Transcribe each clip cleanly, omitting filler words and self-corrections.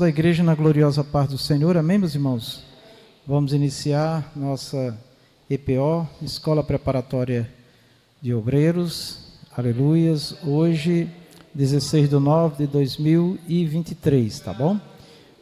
Da igreja na gloriosa paz do Senhor, amém, meus irmãos? Vamos iniciar nossa EPO, Escola Preparatória de Obreiros, aleluias, hoje, 16/9/2023, tá bom?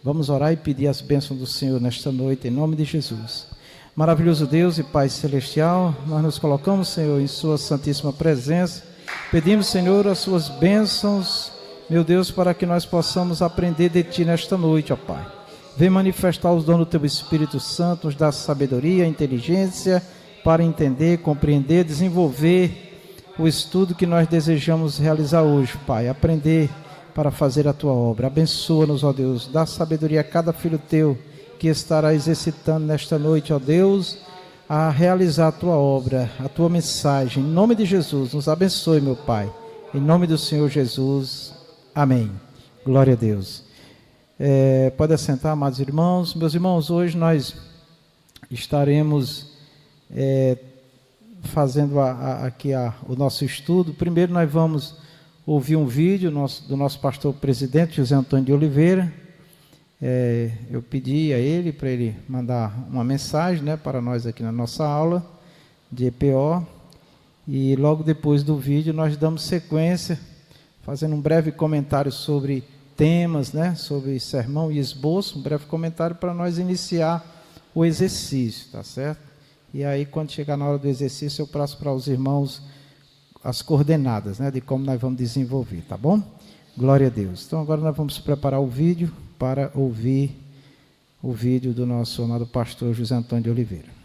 Vamos orar e pedir as bênçãos do Senhor nesta noite, em nome de Jesus. Maravilhoso Deus e Pai Celestial, nós nos colocamos, Senhor, em Sua santíssima presença, pedimos, Senhor, as Suas bênçãos, meu Deus, para que nós possamos aprender de Ti nesta noite, ó Pai. Vem manifestar os dons do Teu Espírito Santo, nos dá sabedoria, inteligência, para entender, compreender, desenvolver o estudo que nós desejamos realizar hoje, Pai. Aprender para fazer a Tua obra. Abençoa-nos, ó Deus. Dá sabedoria a cada filho Teu que estará exercitando nesta noite, ó Deus, a realizar a Tua obra, a Tua mensagem. Em nome de Jesus, nos abençoe, meu Pai. Em nome do Senhor Jesus. Amém. Glória a Deus. Pode assentar, amados irmãos. Meus irmãos, hoje nós estaremos fazendo aqui o nosso estudo. Primeiro nós vamos ouvir um vídeo do nosso pastor presidente, José Antônio de Oliveira. Eu pedi a ele para ele mandar uma mensagem, né, para nós aqui na nossa aula de EPO. E logo depois do vídeo nós damos sequência, fazendo um breve comentário sobre temas, né, sobre sermão e esboço, um breve comentário para nós iniciar o exercício, tá certo? E aí, quando chegar na hora do exercício, eu passo para os irmãos as coordenadas, né, de como nós vamos desenvolver, tá bom? Glória a Deus. Então, agora nós vamos preparar o vídeo para ouvir o vídeo do nosso amado pastor José Antônio de Oliveira.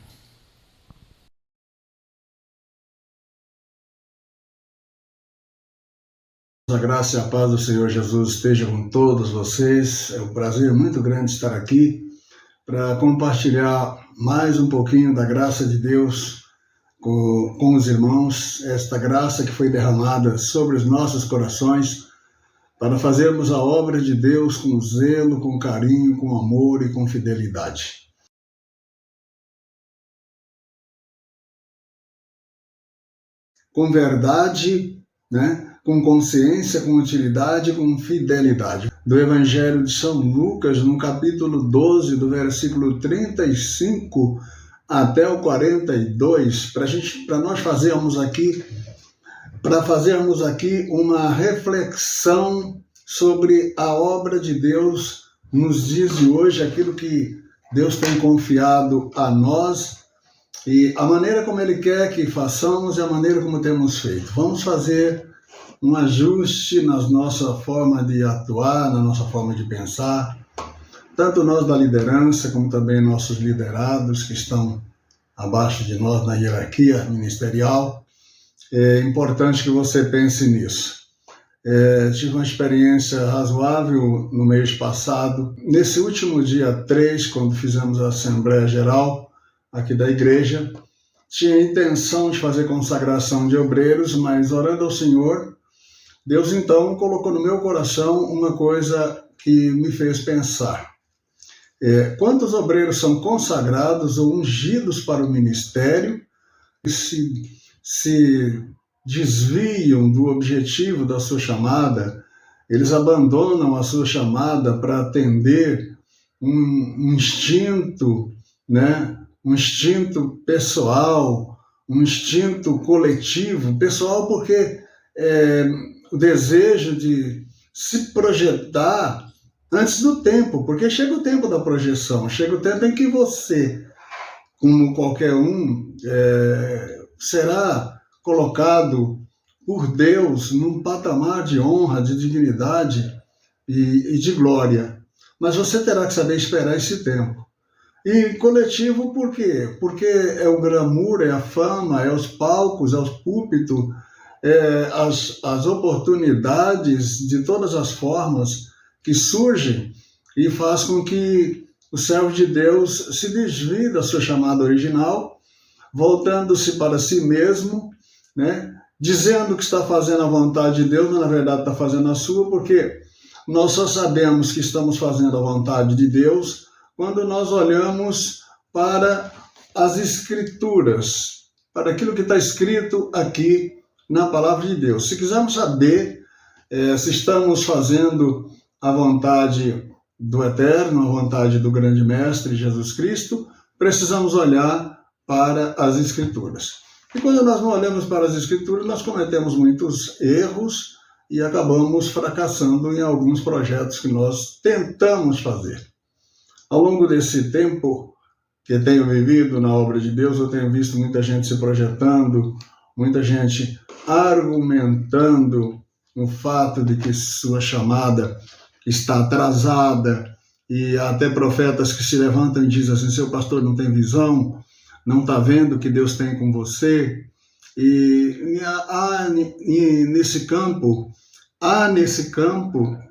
A graça e a paz do Senhor Jesus esteja com todos vocês. É um prazer muito grande estar aqui para compartilhar mais um pouquinho da graça de Deus com os irmãos, esta graça que foi derramada sobre os nossos corações para fazermos a obra de Deus com zelo, com carinho, com amor e com fidelidade. Com verdade, né? Com consciência, com utilidade, com fidelidade. Do Evangelho de São Lucas, no capítulo 12, do versículo 35 até o 42, para nós fazermos aqui uma reflexão sobre a obra de Deus nos dias de hoje, aquilo que Deus tem confiado a nós e a maneira como Ele quer que façamos e a maneira como temos feito. Vamos fazer um ajuste na nossa forma de atuar, na nossa forma de pensar, tanto nós da liderança, como também nossos liderados que estão abaixo de nós na hierarquia ministerial. É importante que você pense nisso. Tive uma experiência razoável no mês passado. Nesse último dia 3, quando fizemos a Assembleia Geral aqui da igreja, tinha a intenção de fazer consagração de obreiros, mas orando ao Senhor, Deus então colocou no meu coração uma coisa que me fez pensar. Quantos obreiros são consagrados ou ungidos para o ministério e se desviam do objetivo da sua chamada, eles abandonam a sua chamada para atender um instinto, né? Um instinto pessoal, um instinto coletivo, pessoal porque o desejo de se projetar antes do tempo, porque chega o tempo da projeção, chega o tempo em que você, como qualquer um, será colocado por Deus num patamar de honra, de dignidade e de glória. Mas você terá que saber esperar esse tempo. E coletivo por quê? Porque é o glamour, é a fama, é os palcos, é os púlpitos, as oportunidades de todas as formas que surgem e faz com que o servo de Deus se desvie da sua chamada original, voltando-se para si mesmo, né? Dizendo que está fazendo a vontade de Deus, mas na verdade está fazendo a sua, porque nós só sabemos que estamos fazendo a vontade de Deus quando nós olhamos para as Escrituras, para aquilo que está escrito aqui na Palavra de Deus. Se quisermos saber se estamos fazendo a vontade do Eterno, a vontade do grande Mestre Jesus Cristo, precisamos olhar para as Escrituras. E quando nós não olhamos para as Escrituras, nós cometemos muitos erros e acabamos fracassando em alguns projetos que nós tentamos fazer. Ao longo desse tempo que tenho vivido na obra de Deus, eu tenho visto muita gente se projetando, muita gente argumentando o fato de que sua chamada está atrasada, e até profetas que se levantam e dizem assim: seu pastor não tem visão, não está vendo o que Deus tem com você. E há nesse campo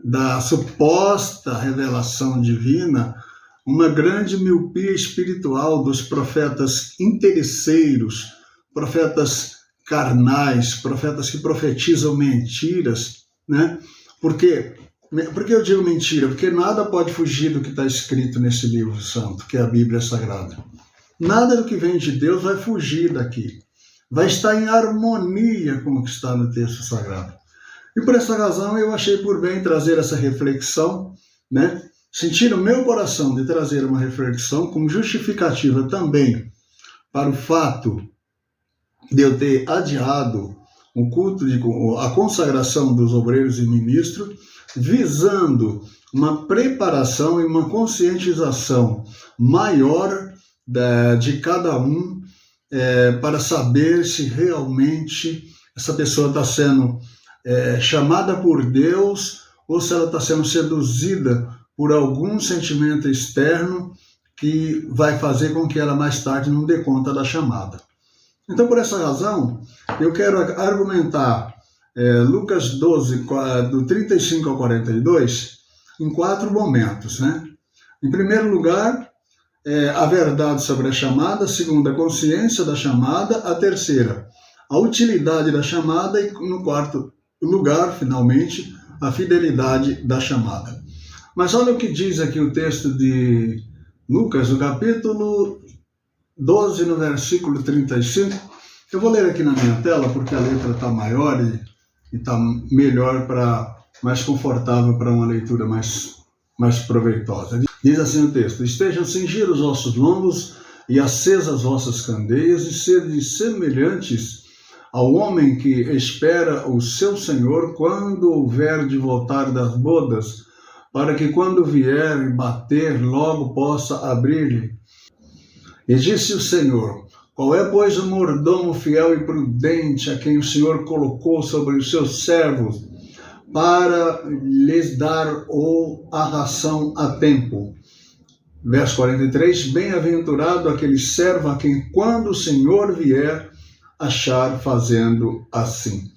da suposta revelação divina uma grande miopia espiritual dos profetas interesseiros, profetas carnais, profetas que profetizam mentiras, né? Por que eu digo mentira? Porque nada pode fugir do que está escrito nesse livro santo, que é a Bíblia Sagrada. Nada do que vem de Deus vai fugir daqui. Vai estar em harmonia com o que está no texto sagrado. E por essa razão eu achei por bem trazer essa reflexão, né? Sentir no meu coração de trazer uma reflexão como justificativa também para o fato de eu ter adiado o culto, a consagração dos obreiros e ministros, visando uma preparação e uma conscientização maior de cada um, para saber se realmente essa pessoa está sendo chamada por Deus ou se ela está sendo seduzida por algum sentimento externo que vai fazer com que ela mais tarde não dê conta da chamada. Então, por essa razão, eu quero argumentar Lucas 12, do 35 ao 42, em 4 momentos, né? Em primeiro lugar, a verdade sobre a chamada. Segundo, a consciência da chamada. A terceira, a utilidade da chamada. E no quarto lugar, finalmente, a fidelidade da chamada. Mas olha o que diz aqui o texto de Lucas, no capítulo 12, no versículo 35. Eu vou ler aqui na minha tela, porque a letra está maior e está melhor, mais confortável para uma leitura mais proveitosa. Diz assim o texto: estejam cingidos os vossos lombos e acesas as vossas candeias, e sede semelhantes ao homem que espera o seu Senhor quando houver de voltar das bodas, para que quando vier e bater, logo possa abrir-lhe. E disse o Senhor: qual é, pois, o mordomo fiel e prudente a quem o Senhor colocou sobre os seus servos para lhes dar a ração a tempo? Verso 43, bem-aventurado aquele servo a quem, quando o Senhor vier, achar fazendo assim.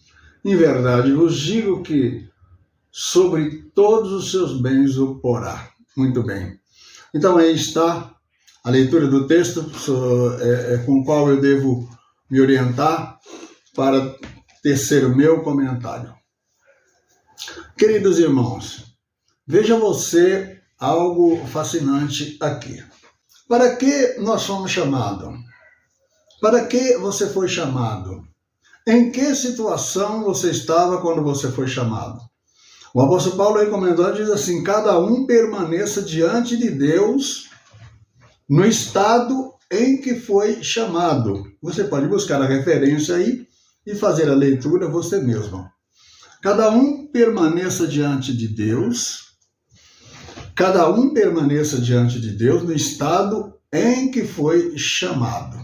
Em verdade vos digo que sobre todos os seus bens o porá. Muito bem. Então aí está a leitura do texto com o qual eu devo me orientar para tecer o meu comentário. Queridos irmãos, veja você algo fascinante aqui. Para que nós fomos chamados? Para que você foi chamado? Em que situação você estava quando você foi chamado? O apóstolo Paulo recomendou, diz assim: cada um permaneça diante de Deus no estado em que foi chamado. Você pode buscar a referência aí e fazer a leitura você mesmo. Cada um permaneça diante de Deus. Cada um permaneça diante de Deus no estado em que foi chamado.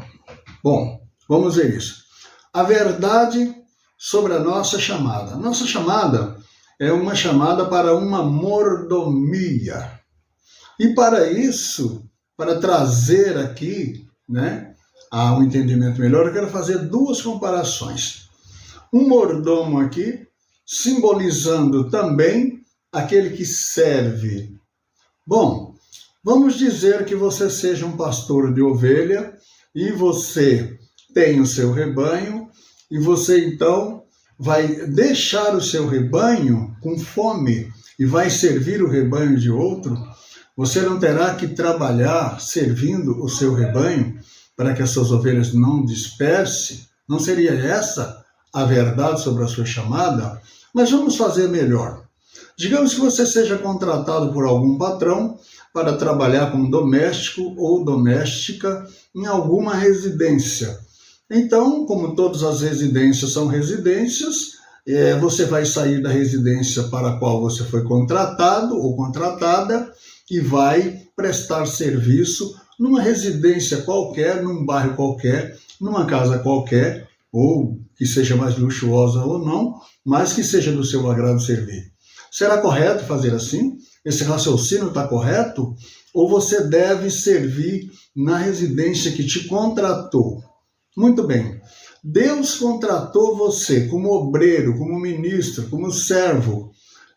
Bom, vamos ver isso. A verdade sobre a nossa chamada. Nossa chamada é uma chamada para uma mordomia. E para isso, para trazer aqui, né, a um entendimento melhor, eu quero fazer 2 comparações. Um mordomo aqui, simbolizando também aquele que serve. Bom, vamos dizer que você seja um pastor de ovelha e você tem o seu rebanho e você então vai deixar o seu rebanho com fome e vai servir o rebanho de outro. Você não terá que trabalhar servindo o seu rebanho para que as suas ovelhas não dispersem. Não seria essa a verdade sobre a sua chamada? Mas vamos fazer melhor. Digamos que você seja contratado por algum patrão para trabalhar como doméstico ou doméstica em alguma residência. Então, como todas as residências são residências, você vai sair da residência para a qual você foi contratado ou contratada e vai prestar serviço numa residência qualquer, num bairro qualquer, numa casa qualquer, ou que seja mais luxuosa ou não, mas que seja do seu agrado servir. Será correto fazer assim? Esse raciocínio está correto? Ou você deve servir na residência que te contratou? Muito bem. Deus contratou você como obreiro, como ministro, como servo,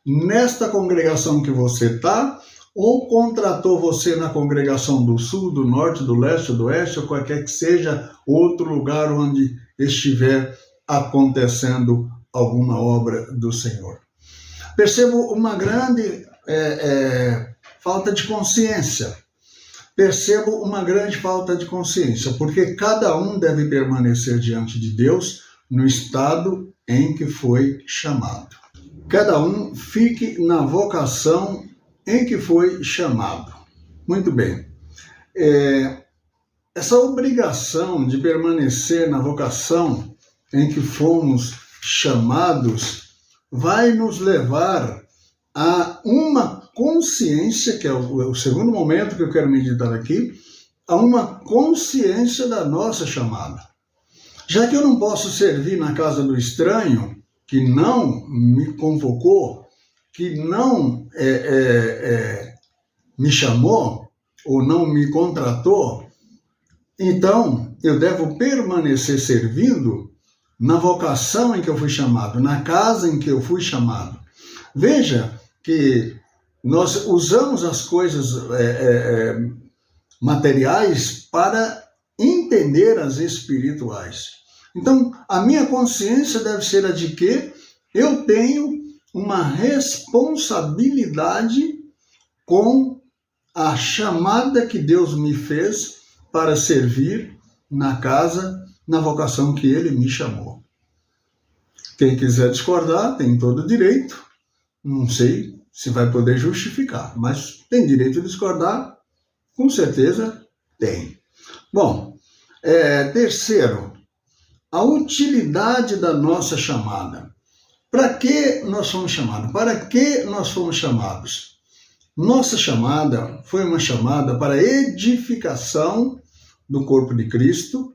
nesta congregação que você está, ou contratou você na congregação do sul, do norte, do leste, do oeste, ou qualquer que seja outro lugar onde estiver acontecendo alguma obra do Senhor. Percebo uma grande falta de consciência. Percebo uma grande falta de consciência, porque cada um deve permanecer diante de Deus no estado em que foi chamado. Cada um fique na vocação em que foi chamado. Muito bem. Essa obrigação de permanecer na vocação em que fomos chamados vai nos levar a uma consciência, que é o segundo momento que eu quero meditar aqui, a uma consciência da nossa chamada. Já que eu não posso servir na casa do estranho, que não me convocou, que não me chamou, ou não me contratou, então eu devo permanecer servindo na vocação em que eu fui chamado, na casa em que eu fui chamado. Veja que nós usamos as coisas materiais para entender as espirituais. Então, a minha consciência deve ser a de que eu tenho uma responsabilidade com a chamada que Deus me fez para servir na casa, na vocação que Ele me chamou. Quem quiser discordar tem todo o direito, não sei se vai poder justificar, mas tem direito de discordar, com certeza tem. Bom, terceiro, a utilidade da nossa chamada. Para que nós fomos chamados? Para que nós fomos chamados? Nossa chamada foi uma chamada para edificação do corpo de Cristo,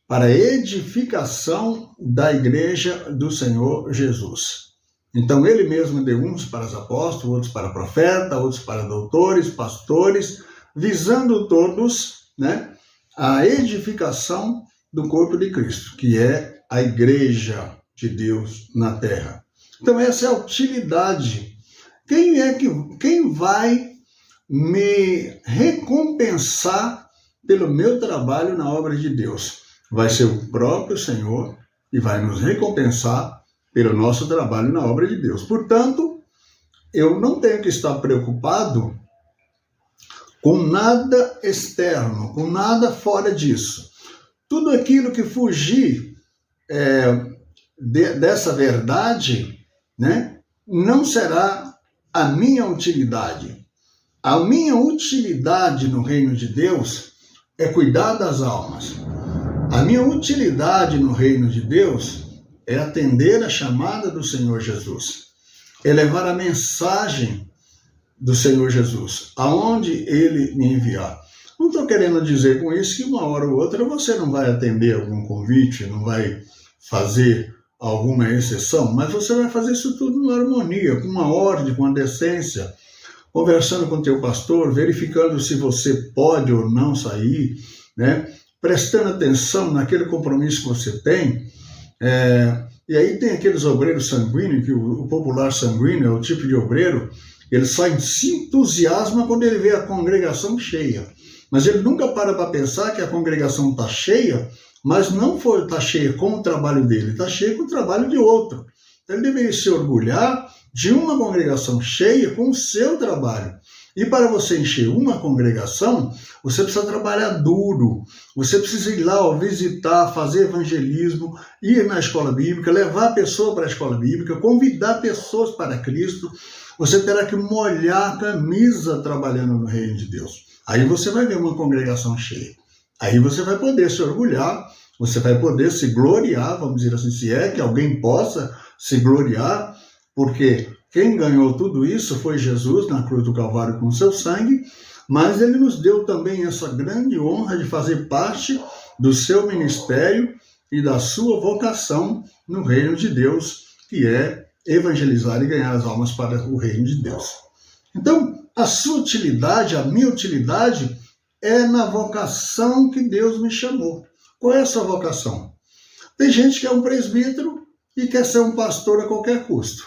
para edificação da igreja do Senhor Jesus. Então, ele mesmo deu uns para os apóstolos, outros para profetas, outros para doutores, pastores, visando todos, a edificação do corpo de Cristo, que é a igreja de Deus na terra. Então, essa é a utilidade. Quem vai me recompensar pelo meu trabalho na obra de Deus? Vai ser o próprio Senhor e vai nos recompensar pelo nosso trabalho na obra de Deus. Portanto, eu não tenho que estar preocupado com nada externo, com nada fora disso. Tudo aquilo que fugir dessa verdade, não será a minha utilidade. A minha utilidade no reino de Deus é cuidar das almas. A minha utilidade no reino de Deus é atender a chamada do Senhor Jesus, é levar a mensagem do Senhor Jesus, aonde Ele me enviar. Não estou querendo dizer com isso que uma hora ou outra você não vai atender algum convite, não vai fazer alguma exceção, mas você vai fazer isso tudo na harmonia, com uma ordem, com uma decência, conversando com o teu pastor, verificando se você pode ou não sair, prestando atenção naquele compromisso que você tem. E aí tem aqueles obreiros sanguíneos, que o popular sanguíneo é o tipo de obreiro, ele só se entusiasma quando ele vê a congregação cheia. Mas ele nunca para pensar que a congregação está cheia, mas não está cheia com o trabalho dele, está cheia com o trabalho de outro. Então ele deveria se orgulhar de uma congregação cheia com o seu trabalho. E para você encher uma congregação, você precisa trabalhar duro, você precisa ir lá, visitar, fazer evangelismo, ir na escola bíblica, levar a pessoa para a escola bíblica, convidar pessoas para Cristo, Você terá que molhar a camisa trabalhando no reino de Deus. Aí você vai ver uma congregação cheia. Aí você vai poder se orgulhar, você vai poder se gloriar, vamos dizer assim, se é que alguém possa se gloriar, porque quem ganhou tudo isso foi Jesus na cruz do Calvário com seu sangue, mas ele nos deu também essa grande honra de fazer parte do seu ministério e da sua vocação no reino de Deus, que é evangelizar e ganhar as almas para o reino de Deus. Então, a sua utilidade, a minha utilidade, é na vocação que Deus me chamou. Qual é a sua vocação? Tem gente que é um presbítero e quer ser um pastor a qualquer custo.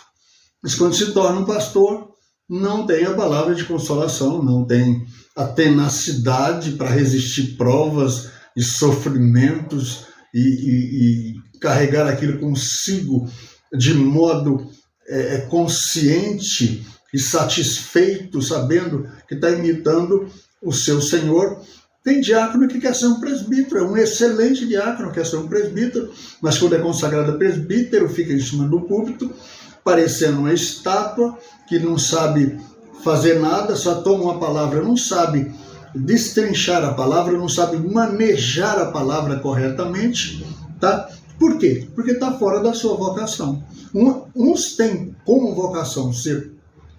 Mas quando se torna um pastor, não tem a palavra de consolação, não tem a tenacidade para resistir provas e sofrimentos e carregar aquilo consigo de modo consciente e satisfeito, sabendo que está imitando o seu Senhor. Tem diácono que quer ser um presbítero, é um excelente diácono, quer ser um presbítero, mas quando é consagrado a presbítero, fica em cima do púlpito, parecendo uma estátua que não sabe fazer nada, só toma uma palavra, não sabe destrinchar a palavra, não sabe manejar a palavra corretamente, tá? Por quê? Porque está fora da sua vocação. Uns têm como vocação ser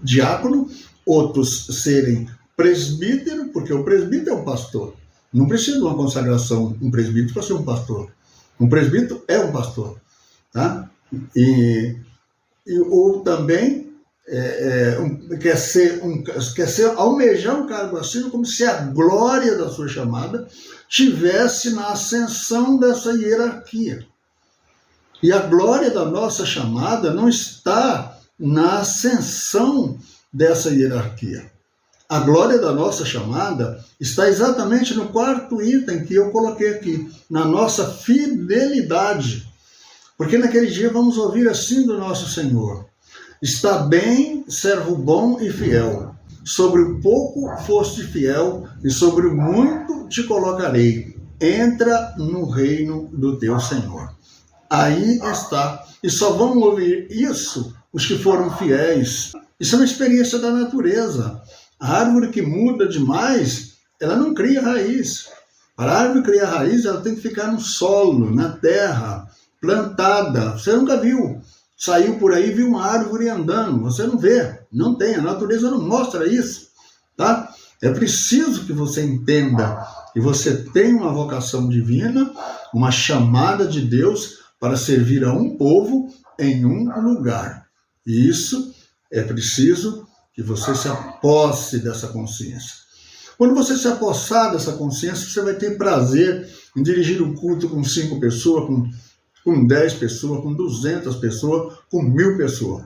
diácono, outros serem presbítero, porque o presbítero é um pastor. Não precisa de uma consagração, um presbítero para ser um pastor. Um presbítero é um pastor, tá? Ou também quer almejar um cargo assim, como se a glória da sua chamada tivesse na ascensão dessa hierarquia. E a glória da nossa chamada não está na ascensão dessa hierarquia. A glória da nossa chamada está exatamente no quarto item que eu coloquei aqui, na nossa fidelidade. Porque naquele dia vamos ouvir assim do nosso Senhor: está bem, servo bom e fiel. Sobre o pouco foste fiel, e sobre o muito te colocarei. Entra no reino do teu Senhor. Aí está. E só vão ouvir isso os que foram fiéis. Isso é uma experiência da natureza. A árvore que muda demais, ela não cria raiz. Para a árvore criar raiz, ela tem que ficar no solo, na terra, plantada. Você nunca viu. Saiu por aí e viu uma árvore andando. Você não vê. Não tem. A natureza não mostra isso. Tá? É preciso que você entenda que você tem uma vocação divina, uma chamada de Deus para servir a um povo em um lugar. E isso é preciso que você se aposse dessa consciência. Quando você se apossar dessa consciência, você vai ter prazer em dirigir um culto com 5 pessoas, com 10 pessoas, com 200 pessoas, com 1000 pessoas.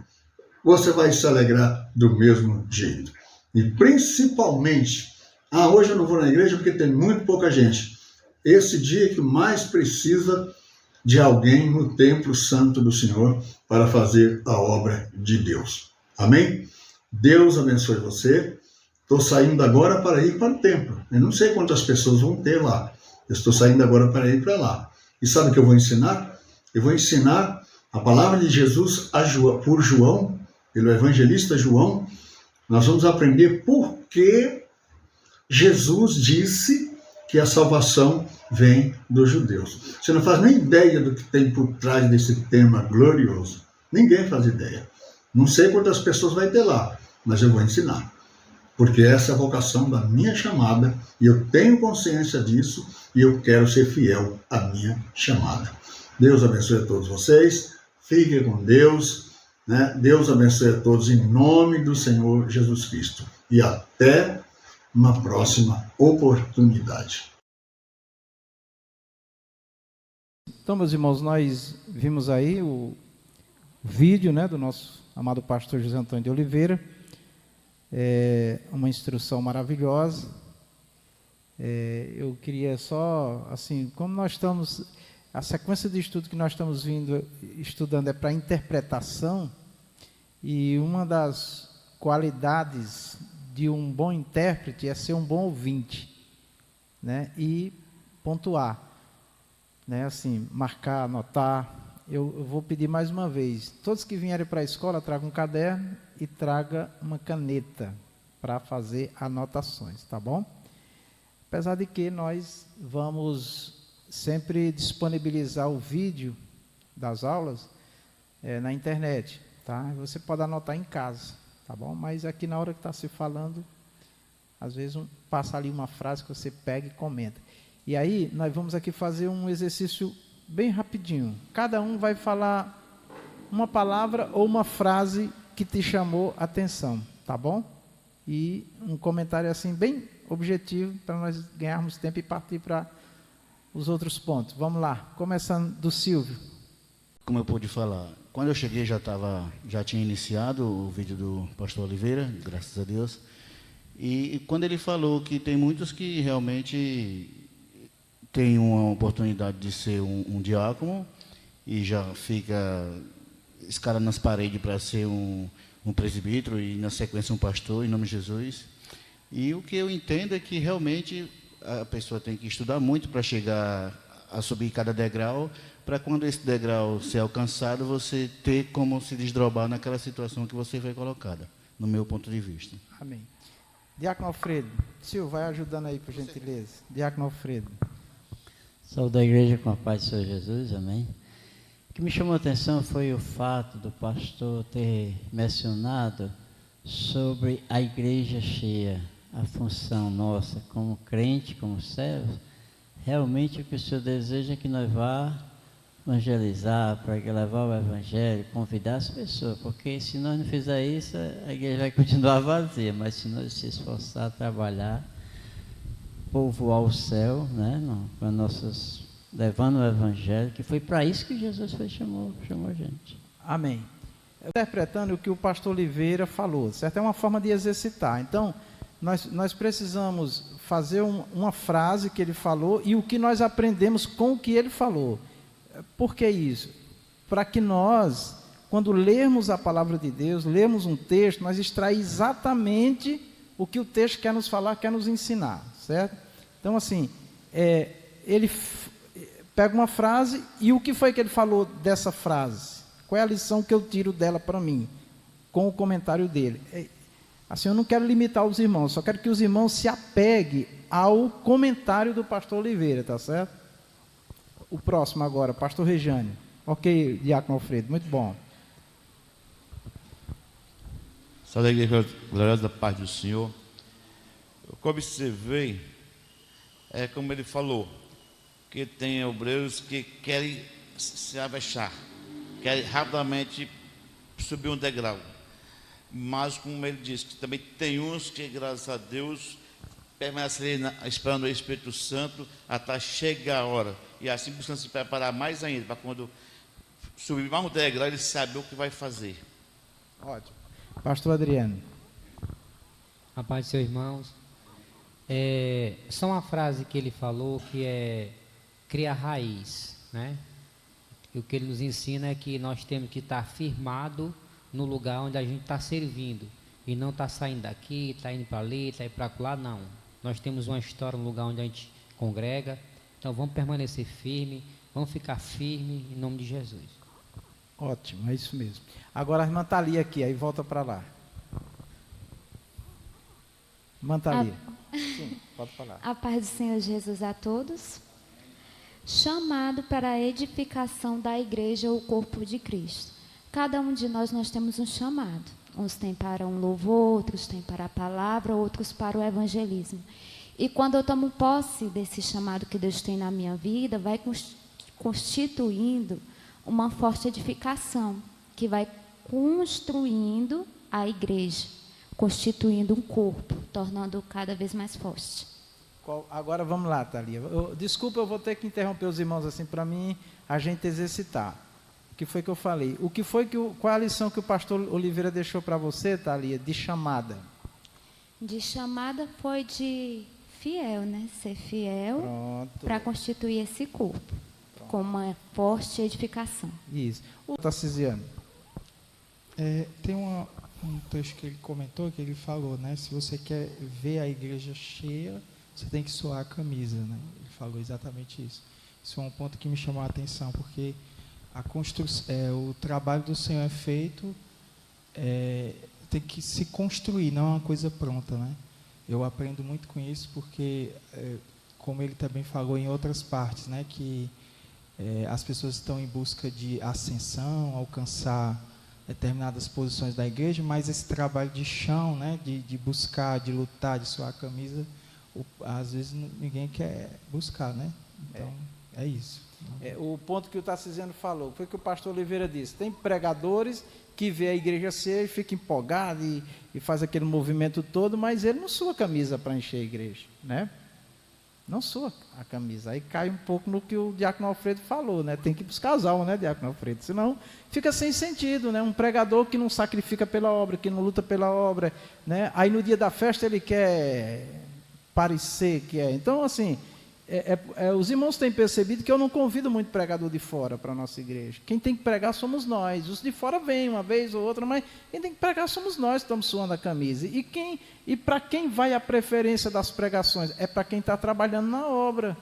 Você vai se alegrar do mesmo jeito. E principalmente, hoje eu não vou na igreja porque tem muito pouca gente. Esse dia que mais precisa de alguém no templo santo do Senhor para fazer a obra de Deus. Amém? Deus abençoe você. Estou saindo agora para ir para o templo. Eu não sei quantas pessoas vão ter lá. Eu estou saindo agora para ir para lá. E sabe o que eu vou ensinar? Eu vou ensinar a palavra de Jesus por João, pelo evangelista João. Nós vamos aprender por que Jesus disse que a salvação vem dos judeus. Você não faz nem ideia do que tem por trás desse tema glorioso. Ninguém faz ideia. Não sei quantas pessoas vai ter lá, mas eu vou ensinar. Porque essa é a vocação da minha chamada, e eu tenho consciência disso, e eu quero ser fiel à minha chamada. Deus abençoe a todos vocês. Fiquem com Deus. Né? Deus abençoe a todos em nome do Senhor Jesus Cristo. E até uma próxima oportunidade. Então, meus irmãos, nós vimos aí o vídeo, né, do nosso amado pastor José Antônio de Oliveira. Uma instrução maravilhosa. Eu queria só, assim, como nós estamos, a sequência de estudo que nós estamos estudando é para interpretação, e uma das qualidades de um bom intérprete é ser um bom ouvinte, né, e pontuar, né, assim, marcar, anotar, eu vou pedir mais uma vez. Todos que vierem para a escola, tragam um caderno e traga uma caneta para fazer anotações, tá bom? Apesar de que nós vamos sempre disponibilizar o vídeo das aulas na internet, tá? Você pode anotar em casa, tá bom? Mas aqui na hora que está se falando, às vezes passa ali uma frase que você pega e comenta. E aí nós vamos aqui fazer um exercício bem rapidinho. Cada um vai falar uma palavra ou uma frase que te chamou a atenção, tá bom? E um comentário assim bem objetivo para nós ganharmos tempo e partir para os outros pontos. Vamos lá, começando do Silvio. Como eu pude falar, quando eu cheguei já tinha iniciado o vídeo do pastor Oliveira, graças a Deus. E quando ele falou que tem muitos que realmente têm uma oportunidade de ser um diácono e já fica escala nas paredes para ser um presbítero e na sequência um pastor, em nome de Jesus. E o que eu entendo é que realmente a pessoa tem que estudar muito para chegar a subir cada degrau, para quando esse degrau ser alcançado, você ter como se desdobrar naquela situação que você foi colocada, no meu ponto de vista. Amém. Diácono Alfredo. Silvio, vai ajudando aí, por gentileza. Diácono Alfredo. Saúde da igreja com a paz do Senhor Jesus, amém. O que me chamou a atenção foi o fato do pastor ter mencionado sobre a igreja cheia, a função nossa como crente, como servos. Realmente o que o Senhor deseja é que nós vá evangelizar, para levar o evangelho, convidar as pessoas, porque se nós não fizer isso, a igreja vai continuar vazia, mas se nós se esforçar a trabalhar, povoar o céu, né, levando o evangelho, que foi para isso que Jesus chamou a gente. Amém. Interpretando o que o pastor Oliveira falou, certo? É uma forma de exercitar. Então, nós precisamos fazer uma frase que ele falou e o que nós aprendemos com o que ele falou. Por que isso? Para que nós, quando lermos a palavra de Deus, lermos um texto, nós extrair exatamente o que o texto quer nos falar, quer nos ensinar, certo? Então, assim, ele pega uma frase e o que foi que ele falou dessa frase? Qual é a lição que eu tiro dela para mim? Com o comentário dele. Assim, eu não quero limitar os irmãos, só quero que os irmãos se apeguem ao comentário do pastor Oliveira, tá certo? O próximo agora, pastor Rejane. Ok, diácono Alfredo, muito bom. Salve a igreja gloriosa da paz do Senhor. O que observei é como ele falou, que tem obreiros que querem se avexar, querem rapidamente subir um degrau. Mas como ele disse, que também tem uns que, graças a Deus, permanecerem esperando o Espírito Santo até chegar a hora. E assim buscando se preparar mais ainda, para quando subir mais um degrau, ele saber o que vai fazer. Ótimo. Pastor Adriano. A paz de seus irmãos. Só uma frase que ele falou que é criar raiz, né? E o que ele nos ensina é que nós temos que estar firmado no lugar onde a gente está servindo. E não está saindo daqui, está indo para ali, está indo para lá, não. Nós temos uma história no lugar onde a gente congrega. Então vamos permanecer firme, vamos ficar firme em nome de Jesus. Ótimo, é isso mesmo. Agora a irmã Thalia aqui, aí volta para lá. Irmã Thalia. Sim, pode falar. A paz do Senhor Jesus a todos. Chamado para a edificação da igreja, o corpo de Cristo. Cada um de nós temos um chamado. Uns têm para um louvor, outros têm para a palavra, outros para o evangelismo. E quando eu tomo posse desse chamado que Deus tem na minha vida, vai constituindo uma forte edificação, que vai construindo a igreja, constituindo um corpo, tornando-o cada vez mais forte. Agora vamos lá, Thalia. Desculpa, eu vou ter que interromper os irmãos assim para mim, a gente exercitar. O que foi que eu falei? Qual é a lição que o pastor Oliveira deixou para você, Thalia, de chamada? De chamada foi de fiel, né? Ser fiel para constituir esse corpo, com uma forte edificação. Isso. O Tarcisiano. Tem um texto que ele comentou, que ele falou, né? Se você quer ver a igreja cheia, você tem que suar a camisa, né? Ele falou exatamente isso. Isso é um ponto que me chamou a atenção, porque o trabalho do Senhor é feito, tem que se construir, não é uma coisa pronta, né? Eu aprendo muito com isso porque, como ele também falou em outras partes, né, que as pessoas estão em busca de ascensão, alcançar determinadas posições da igreja, mas esse trabalho de chão, né, de buscar, de lutar, de suar a camisa, às vezes ninguém quer buscar, né? Então, é isso. O ponto que o Tarcisiano falou, foi que o pastor Oliveira disse, tem pregadores que vê a igreja ser e fica empolgado e faz aquele movimento todo, mas ele não sua a camisa para encher a igreja, né? Não sua a camisa. Aí cai um pouco no que o diácono Alfredo falou, né? Tem que buscar as almas, né, diácono Alfredo? Senão fica sem sentido, né? Um pregador que não sacrifica pela obra, que não luta pela obra, né? Aí no dia da festa ele quer parecer que é. Então, assim, os irmãos têm percebido que eu não convido muito pregador de fora para a nossa igreja. Quem tem que pregar somos nós. Os de fora vêm uma vez ou outra, mas quem tem que pregar somos nós que estamos suando a camisa. E para quem vai a preferência das pregações? É para quem está trabalhando na obra.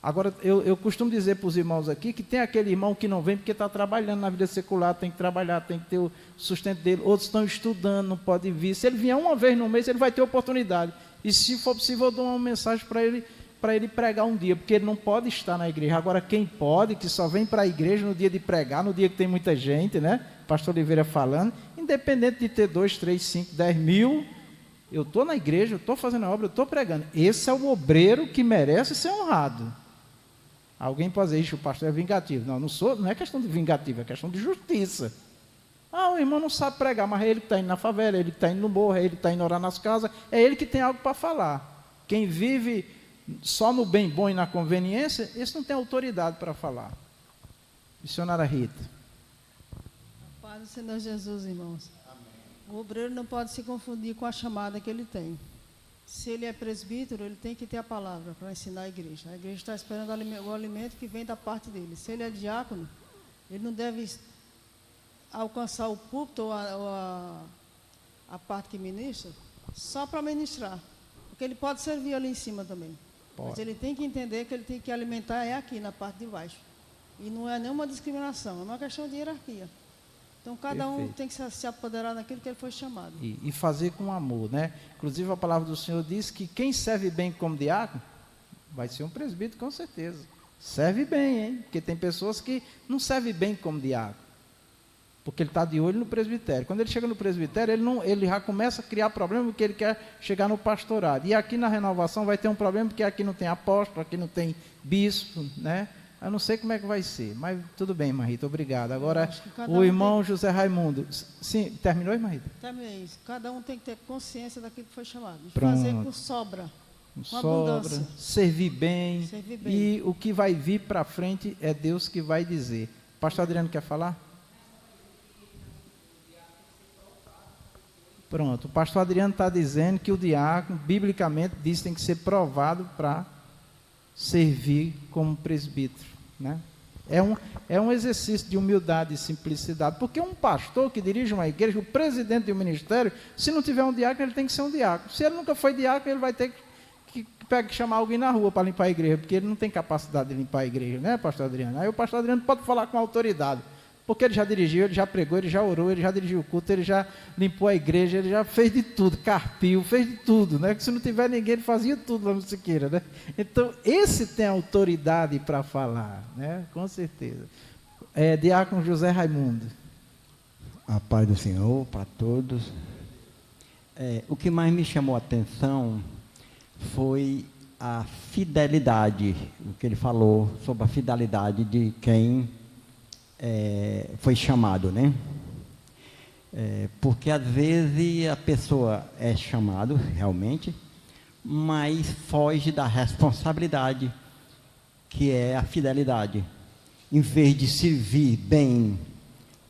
Agora, eu costumo dizer para os irmãos aqui que tem aquele irmão que não vem porque está trabalhando na vida secular, tem que trabalhar, tem que ter o sustento dele. Outros estão estudando, não pode vir. Se ele vier uma vez no mês, ele vai ter oportunidade. E se for possível, eu dou uma mensagem para ele pregar um dia, porque ele não pode estar na igreja. Agora, quem pode, que só vem para a igreja no dia de pregar, no dia que tem muita gente, né? Pastor Oliveira falando, independente de ter 2, 3, 5, 10 mil, eu estou na igreja, eu estou fazendo a obra, eu estou pregando. Esse é o obreiro que merece ser honrado. Alguém pode dizer, o pastor é vingativo. Não é questão de vingativo, é questão de justiça. O irmão não sabe pregar, mas é ele que está indo na favela, é ele que está indo no morro, é ele que está indo orar nas casas, é ele que tem algo para falar. Quem vive só no bem bom e na conveniência, esse não tem autoridade para falar. Missionária Rita. Paz do Senhor Jesus, irmãos. Amém. O obreiro não pode se confundir com a chamada que ele tem. Se ele é presbítero, ele tem que ter a palavra para ensinar a igreja. A igreja está esperando o alimento que vem da parte dele. Se ele é diácono, ele não deve alcançar o púlpito ou a parte que ministra só para ministrar. Porque ele pode servir ali em cima também. Mas ele tem que entender que ele tem que alimentar aqui, na parte de baixo. E não é nenhuma discriminação, é uma questão de hierarquia. Então, cada um tem que se apoderar daquilo que ele foi chamado. E fazer com amor, né? Inclusive, a palavra do Senhor diz que quem serve bem como diácono, vai ser um presbítero, com certeza. Serve bem, hein? Porque tem pessoas que não servem bem como diácono. Porque ele está de olho no presbitério. Quando ele chega no presbitério, ele já começa a criar problema porque ele quer chegar no pastorado. E aqui na renovação vai ter um problema porque aqui não tem apóstolo, aqui não tem bispo, né? Eu não sei como é que vai ser, mas tudo bem, Marita, obrigado. Agora, o irmão José Raimundo. Sim, terminou, Marita? Terminei isso. Cada um tem que ter consciência daquilo que foi chamado. De Pronto. fazer com sobra, com abundância. Servir bem. E o que vai vir para frente é Deus que vai dizer. Pastor Adriano quer falar? Pronto, o pastor Adriano está dizendo que o diácono, biblicamente, diz que tem que ser provado para servir como presbítero, né? É um exercício de humildade e simplicidade, porque um pastor que dirige uma igreja, o presidente de um ministério, se não tiver um diácono, ele tem que ser um diácono. Se ele nunca foi diácono, ele vai ter que chamar alguém na rua para limpar a igreja, porque ele não tem capacidade de limpar a igreja, né, pastor Adriano? Aí o pastor Adriano pode falar com autoridade, porque ele já dirigiu, ele já pregou, ele já orou, ele já dirigiu o culto, ele já limpou a igreja, ele já fez de tudo, carpiu, fez de tudo, né? Que se não tiver ninguém, ele fazia tudo lá no Siqueira, né? Então, esse tem autoridade para falar, né? Com certeza. Diácono José Raimundo. A paz do Senhor para todos. O que mais me chamou a atenção foi a fidelidade, o que ele falou sobre a fidelidade de quem foi chamado, né? Porque às vezes a pessoa é chamado realmente, mas foge da responsabilidade, que é a fidelidade. Em vez de servir bem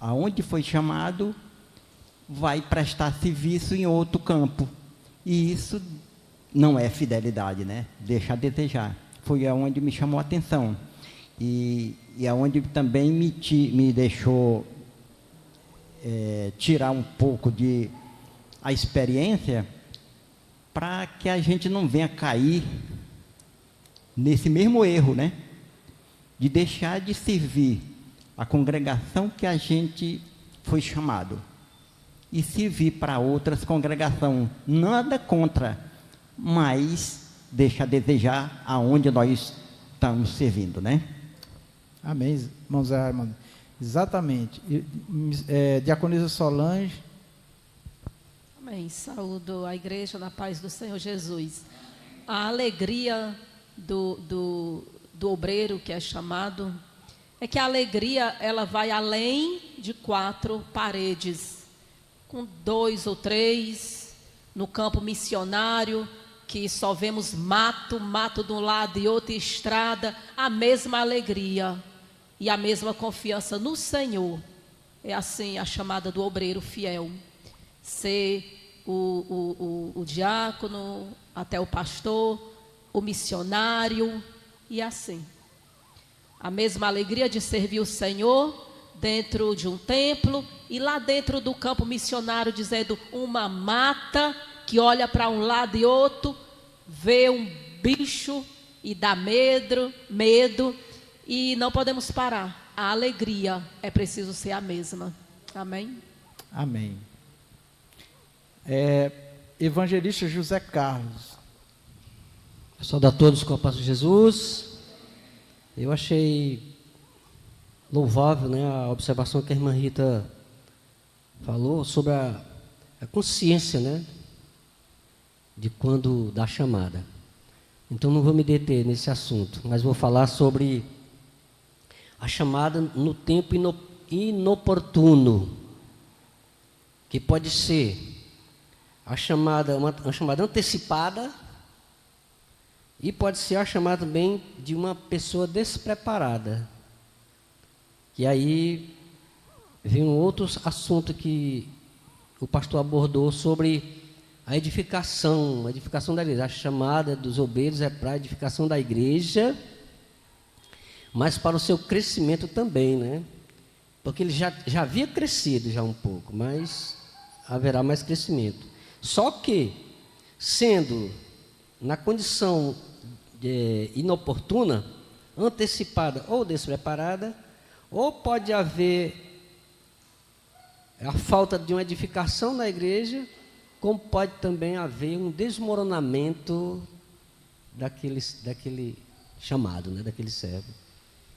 aonde foi chamado, vai prestar serviço em outro campo. E isso não é fidelidade, né? Deixa a desejar. Foi aonde me chamou a atenção. E aonde também me deixou tirar um pouco de a experiência, para que a gente não venha cair nesse mesmo erro, né? De deixar de servir a congregação que a gente foi chamado. E servir para outras congregações, nada contra, mas deixa a desejar aonde nós estamos servindo, né? Amém, irmão Zé Armando. Exatamente. Diaconisa Solange. Amém. Saúdo a igreja na paz do Senhor Jesus. A alegria do obreiro que é chamado é que a alegria ela vai além de 4 paredes, com 2 ou 3 no campo missionário, que só vemos mato de um lado e outro, estrada, a mesma alegria e a mesma confiança no Senhor. É assim a chamada do obreiro fiel. Ser o diácono, até o pastor, o missionário, e assim. A mesma alegria de servir o Senhor dentro de um templo e lá dentro do campo missionário, dizendo uma mata que olha para um lado e outro, vê um bicho e dá medo, e não podemos parar. A alegria é preciso ser a mesma. Amém? Amém. Evangelista José Carlos. Saúdo a todos com a paz de Jesus. Eu achei louvável, né, a observação que a irmã Rita falou sobre a consciência, né, de quando dá chamada. Então não vou me deter nesse assunto, mas vou falar sobre a chamada no tempo inoportuno, que pode ser a chamada, uma chamada antecipada, e pode ser a chamada também de uma pessoa despreparada. E aí vem um outro assunto que o pastor abordou sobre a edificação da igreja. A chamada dos obreiros é para a edificação da igreja, mas para o seu crescimento também, né? Porque ele já havia crescido já um pouco, mas haverá mais crescimento. Só que, sendo na condição inoportuna, antecipada ou despreparada, ou pode haver a falta de uma edificação na igreja, como pode também haver um desmoronamento daquele chamado, né, daquele servo.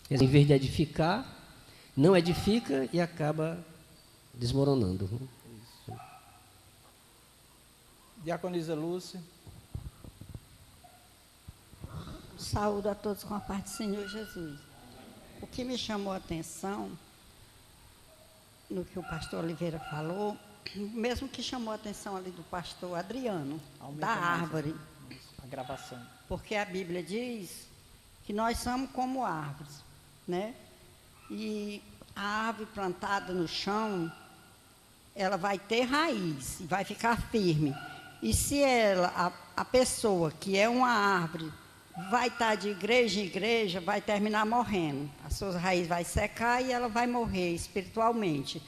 Em vez de edificar, não edifica e acaba desmoronando. Diaconisa Lúcia. Saúdo a todos com a paz do Senhor Jesus. O que me chamou a atenção no que o pastor Oliveira falou, mesmo que chamou a atenção ali do pastor Adriano, da árvore. A gravação. Porque a Bíblia diz que nós somos como árvores, né? E a árvore plantada no chão, ela vai ter raiz, vai ficar firme. E se ela, a pessoa que é uma árvore, vai estar de igreja em igreja, vai terminar morrendo. As suas raízes vai secar e ela vai morrer espiritualmente.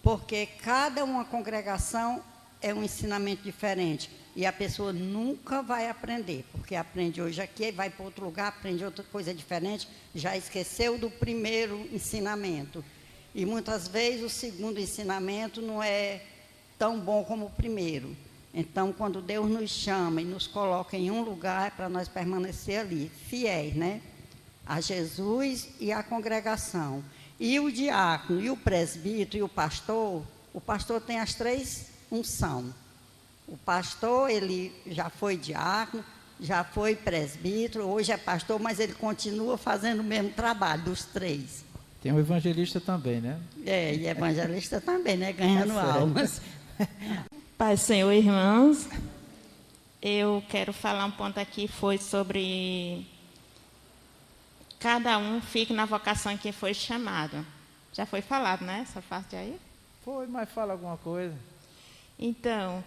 Porque cada uma congregação é um ensinamento diferente. E a pessoa nunca vai aprender. Porque aprende hoje aqui, vai para outro lugar, aprende outra coisa diferente, já esqueceu do primeiro ensinamento. E muitas vezes o segundo ensinamento não é tão bom como o primeiro. Então, quando Deus nos chama e nos coloca em um lugar, é para nós permanecer ali, fiéis, né? A Jesus e à congregação. E o diácono, e o presbítero, e o pastor tem as 3 unções. O pastor, ele já foi diácono, já foi presbítero, hoje é pastor, mas ele continua fazendo o mesmo trabalho dos 3. Tem um evangelista também, né? E evangelista também, né? Ganhando almas. Pai, Senhor, irmãos, eu quero falar um ponto aqui, foi sobre cada um fica na vocação em que foi chamado. Já foi falado, né, essa parte aí? Foi, mas fala alguma coisa. Então,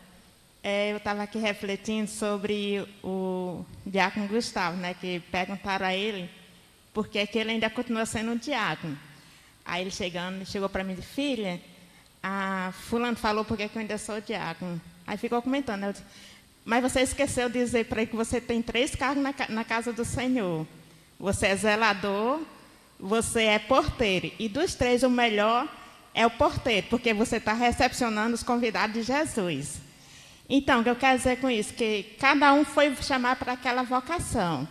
eu estava aqui refletindo sobre o diácono Gustavo, né, que perguntaram a ele por que ele ainda continua sendo um diácono. Aí ele chegou para mim e disse, filha, a fulano falou porque eu ainda sou diácono. Aí ficou comentando, disse, mas você esqueceu de dizer para ele que você tem 3 cargos na casa do Senhor. Você é zelador, você é porteiro. E dos 3, o melhor é o porteiro, porque você está recepcionando os convidados de Jesus. Então, o que eu quero dizer com isso? Que cada um foi chamado para aquela vocação.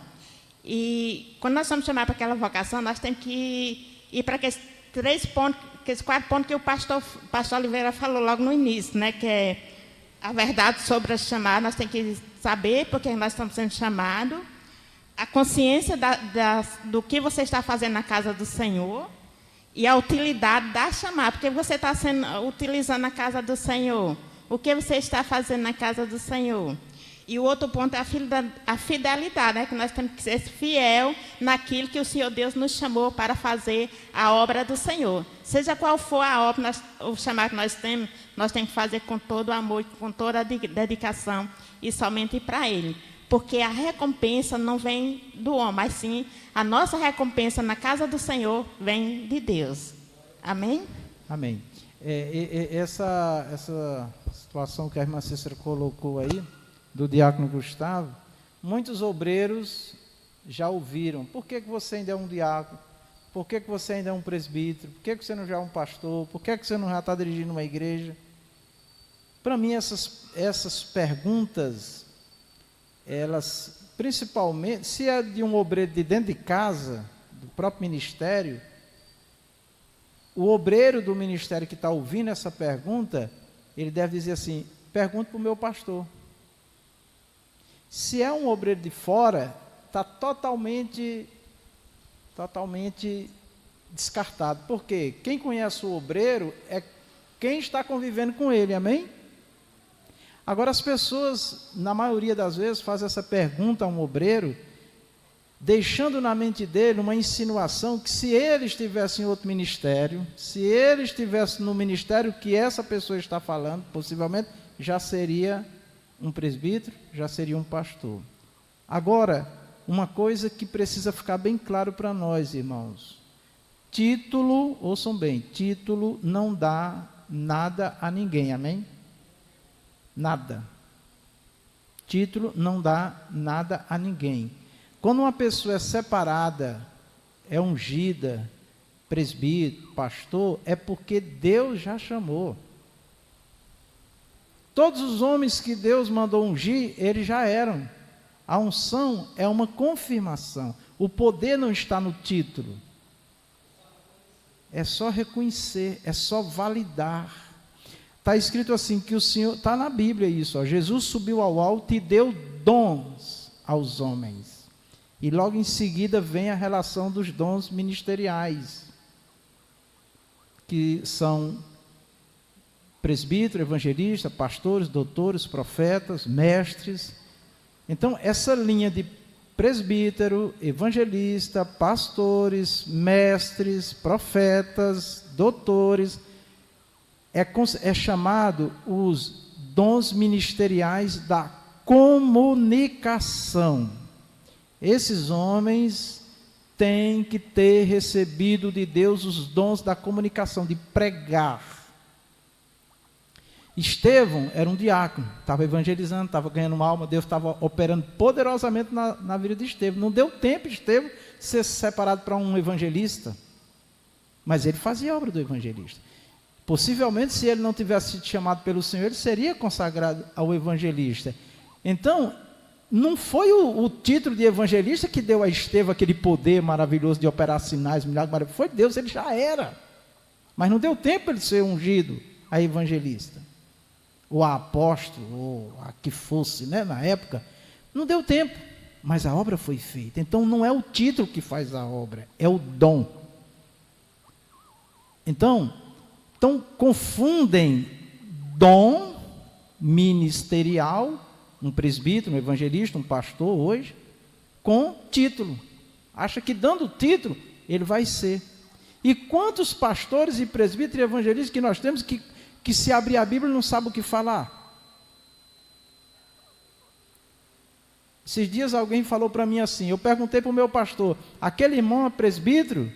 E quando nós somos chamados para aquela vocação, nós temos que ir para aqueles 3 pontos, aqueles 4 pontos que o pastor Oliveira falou logo no início, né? Que é a verdade sobre a chamada, nós temos que saber porque nós estamos sendo chamados, a consciência do que você está fazendo na casa do Senhor e a utilidade da chamada, porque você está utilizando a casa do Senhor. O que você está fazendo na casa do Senhor? E o outro ponto é a fidelidade, né? Que nós temos que ser fiel naquilo que o Senhor Deus nos chamou para fazer a obra do Senhor. Seja qual for a obra, o chamado que nós temos que fazer com todo o amor, com toda a dedicação e somente para Ele. Porque a recompensa não vem do homem, mas sim a nossa recompensa na casa do Senhor vem de Deus. Amém? Amém. Essa situação que a irmã Cícera colocou aí, do diácono Gustavo, muitos obreiros já ouviram. Por que você ainda é um diácono? Por que você ainda é um presbítero? Por que você não já é um pastor? Por que você não já está dirigindo uma igreja? Para mim, essas perguntas, elas, principalmente, se é de um obreiro de dentro de casa, do próprio ministério, o obreiro do ministério que está ouvindo essa pergunta, ele deve dizer assim: pergunta para o meu pastor. Se é um obreiro de fora, está totalmente descartado. Por quê? Quem conhece o obreiro é quem está convivendo com ele, amém? Agora, as pessoas, na maioria das vezes, fazem essa pergunta a um obreiro, deixando na mente dele uma insinuação que se ele estivesse em outro ministério, se ele estivesse no ministério que essa pessoa está falando, possivelmente já seria um presbítero, já seria um pastor. Agora, uma coisa que precisa ficar bem claro para nós, irmãos: título, ouçam bem, título não dá nada a ninguém, amém? Nada. Título não dá nada a ninguém. Quando uma pessoa é separada, é ungida, presbítero, pastor, é porque Deus já chamou. Todos os homens que Deus mandou ungir, eles já eram. A unção é uma confirmação. O poder não está no título. É só reconhecer, é só validar. Está escrito assim, que o Senhor, está na Bíblia isso, ó, Jesus subiu ao alto e deu dons aos homens. E logo em seguida vem a relação dos dons ministeriais, que são presbítero, evangelista, pastores, doutores, profetas, mestres. Então, essa linha de presbítero, evangelista, pastores, mestres, profetas, doutores, é chamado os dons ministeriais da comunicação. Esses homens têm que ter recebido de Deus os dons da comunicação, de pregar. Estevão era um diácono, estava evangelizando, estava ganhando uma alma, Deus estava operando poderosamente na vida de Estevão. Não deu tempo de Estevão ser separado para um evangelista, mas ele fazia a obra do evangelista. Possivelmente, se ele não tivesse sido chamado pelo Senhor, ele seria consagrado ao evangelista. Então, não foi o título de evangelista que deu a Estevão aquele poder maravilhoso de operar sinais, milagres maravilhosos. Foi Deus, ele já era. Mas não deu tempo ele ser ungido a evangelista, ou a apóstolo, ou a que fosse, né, na época. Não deu tempo, mas a obra foi feita. Então, não é o título que faz a obra, é o dom. Então confundem dom ministerial, um presbítero, um evangelista, um pastor hoje, com título. Acha que dando título, ele vai ser. E quantos pastores e presbíteros e evangelistas que nós temos que se abrir a Bíblia não sabe o que falar? Esses dias alguém falou para mim assim, eu perguntei para o meu pastor, aquele irmão é presbítero?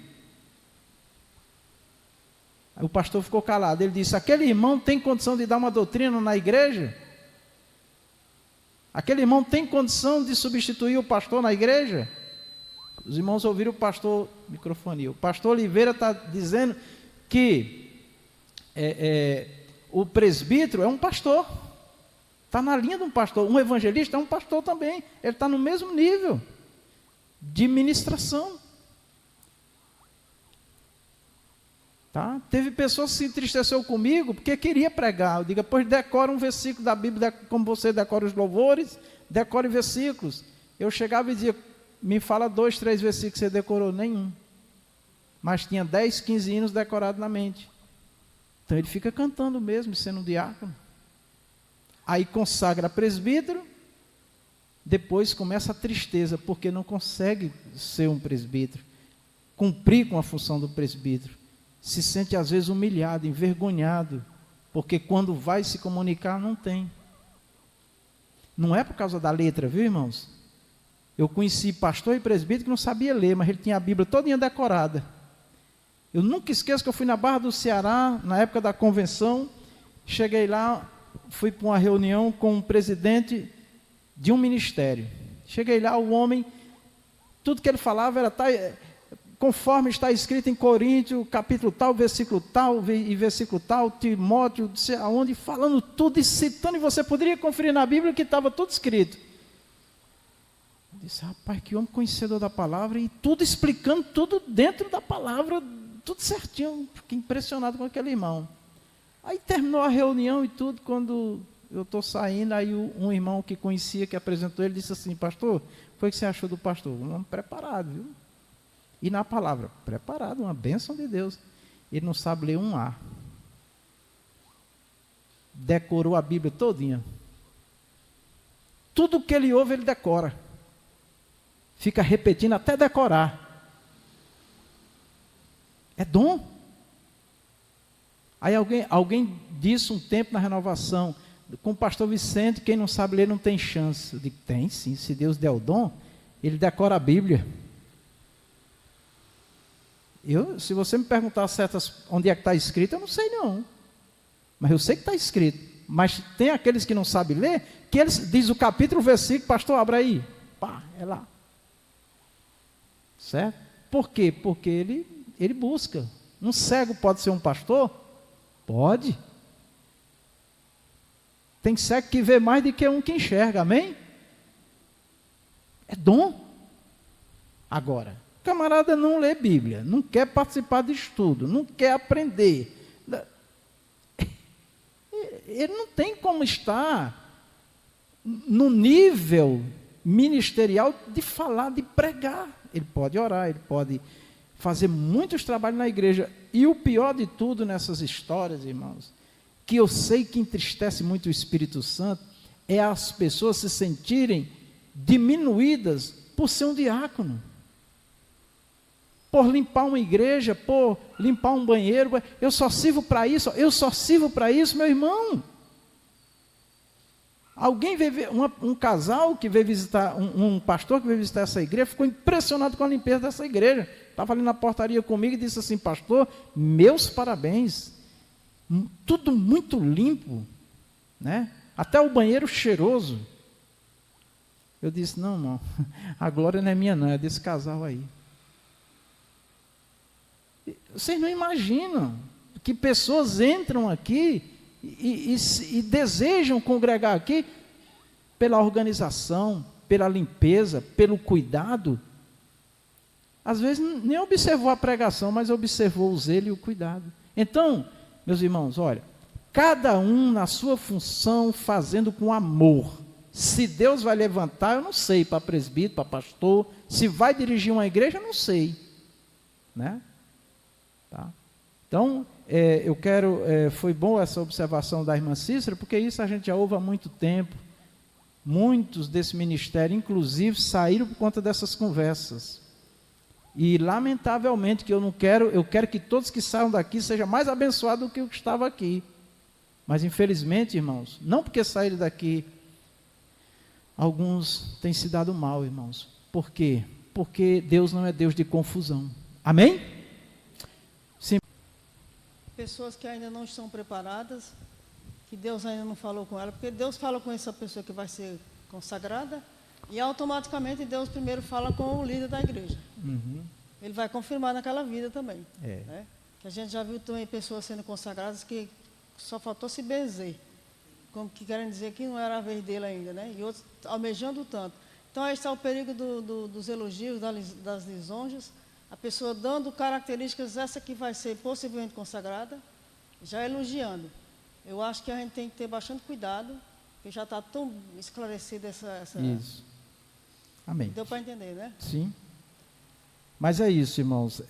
O pastor ficou calado, ele disse, aquele irmão tem condição de dar uma doutrina na igreja? Aquele irmão tem condição de substituir o pastor na igreja? Os irmãos ouviram o pastor, microfonia, o pastor Oliveira está dizendo que o presbítero é um pastor, está na linha de um pastor, um evangelista é um pastor também, ele está no mesmo nível de ministração. Tá? Teve pessoas que se entristeceu comigo porque queria pregar. Eu digo, pois decora um versículo da Bíblia, como você decora os louvores, decore versículos. Eu chegava e dizia, me fala 2, 3 versículos que você decorou, nenhum. Mas tinha 10, 15 hinos decorados na mente. Então ele fica cantando mesmo, sendo um diácono. Aí consagra presbítero, depois começa a tristeza, porque não consegue ser um presbítero, cumprir com a função do presbítero. Se sente às vezes humilhado, envergonhado, porque quando vai se comunicar não tem. Não é por causa da letra, viu, irmãos? Eu conheci pastor e presbítero que não sabia ler, mas ele tinha a Bíblia todinha decorada. Eu nunca esqueço que eu fui na Barra do Ceará, na época da convenção, cheguei lá, fui para uma reunião com o presidente de um ministério. Cheguei lá, o homem, tudo que ele falava era conforme está escrito em Coríntios, capítulo tal, versículo tal, e versículo tal, Timóteo, não sei aonde, falando tudo e citando, e você poderia conferir na Bíblia que estava tudo escrito. Eu disse, rapaz, que homem conhecedor da palavra, e tudo explicando, tudo dentro da palavra, tudo certinho. Fiquei impressionado com aquele irmão. Aí terminou a reunião e tudo, quando eu estou saindo, aí um irmão que conhecia, que apresentou, ele disse assim, pastor, foi o que você achou do pastor? Um homem preparado, viu? E na palavra, preparado, uma bênção de Deus. Ele não sabe ler um A. Decorou a Bíblia todinha. Tudo que ele ouve, ele decora. Fica repetindo até decorar. É dom. Aí alguém disse um tempo na renovação, com o pastor Vicente, quem não sabe ler não tem chance. Eu digo, tem sim, se Deus der o dom, ele decora a Bíblia. Se você me perguntar onde é que está escrito, eu não sei não. Mas eu sei que está escrito. Mas tem aqueles que não sabem ler, que eles diz o capítulo, o versículo, pastor, abra aí. Pá, é lá. Certo? Por quê? Porque ele busca. Um cego pode ser um pastor? Pode. Tem cego que vê mais do que um que enxerga, amém? É dom. Agora, o camarada não lê Bíblia, não quer participar de estudo, não quer aprender. Ele não tem como estar no nível ministerial de falar, de pregar. Ele pode orar, ele pode fazer muitos trabalhos na igreja. E o pior de tudo nessas histórias, irmãos, que eu sei que entristece muito o Espírito Santo, é as pessoas se sentirem diminuídas por ser um diácono. Por limpar uma igreja, por limpar um banheiro, eu só sirvo para isso, meu irmão. Alguém veio, um casal que veio visitar, um pastor que veio visitar essa igreja, ficou impressionado com a limpeza dessa igreja. Estava ali na portaria comigo e disse assim, pastor, meus parabéns, tudo muito limpo, né? Até o banheiro cheiroso. Eu disse, não, irmão, a glória não é minha não, é desse casal aí. Vocês não imaginam que pessoas entram aqui e desejam congregar aqui pela organização, pela limpeza, pelo cuidado. Às vezes nem observou a pregação, mas observou o zelo e o cuidado. Então, meus irmãos, olha, cada um na sua função, fazendo com amor. Se Deus vai levantar, eu não sei, para presbítero, para pastor, se vai dirigir uma igreja, eu não sei, né? Tá? Então, foi bom essa observação da irmã Cícera, porque isso a gente já ouve há muito tempo. Muitos desse ministério, inclusive, saíram por conta dessas conversas. E, lamentavelmente, eu quero que todos que saiam daqui sejam mais abençoados do que o que estava aqui. Mas, infelizmente, irmãos, não porque saíram daqui, alguns têm se dado mal, irmãos. Por quê? Porque Deus não é Deus de confusão. Amém? Sim. Pessoas que ainda não estão preparadas, que Deus ainda não falou com ela, porque Deus fala com essa pessoa que vai ser consagrada, E automaticamente Deus primeiro fala com o líder da igreja. Uhum. Ele vai confirmar naquela vida também. É. Né? Que a gente já viu também pessoas sendo consagradas que só faltou se benzer. Como que querem dizer que não era a vez dele ainda, né? E outros almejando tanto. Então, aí está o perigo dos elogios, das lisonjas. A pessoa dando características, essa que vai ser possivelmente consagrada, já elogiando. Eu acho que a gente tem que ter bastante cuidado, porque já está tão esclarecida essa... Isso. Amém. Deu para entender, né? Sim. Mas é isso, irmãos.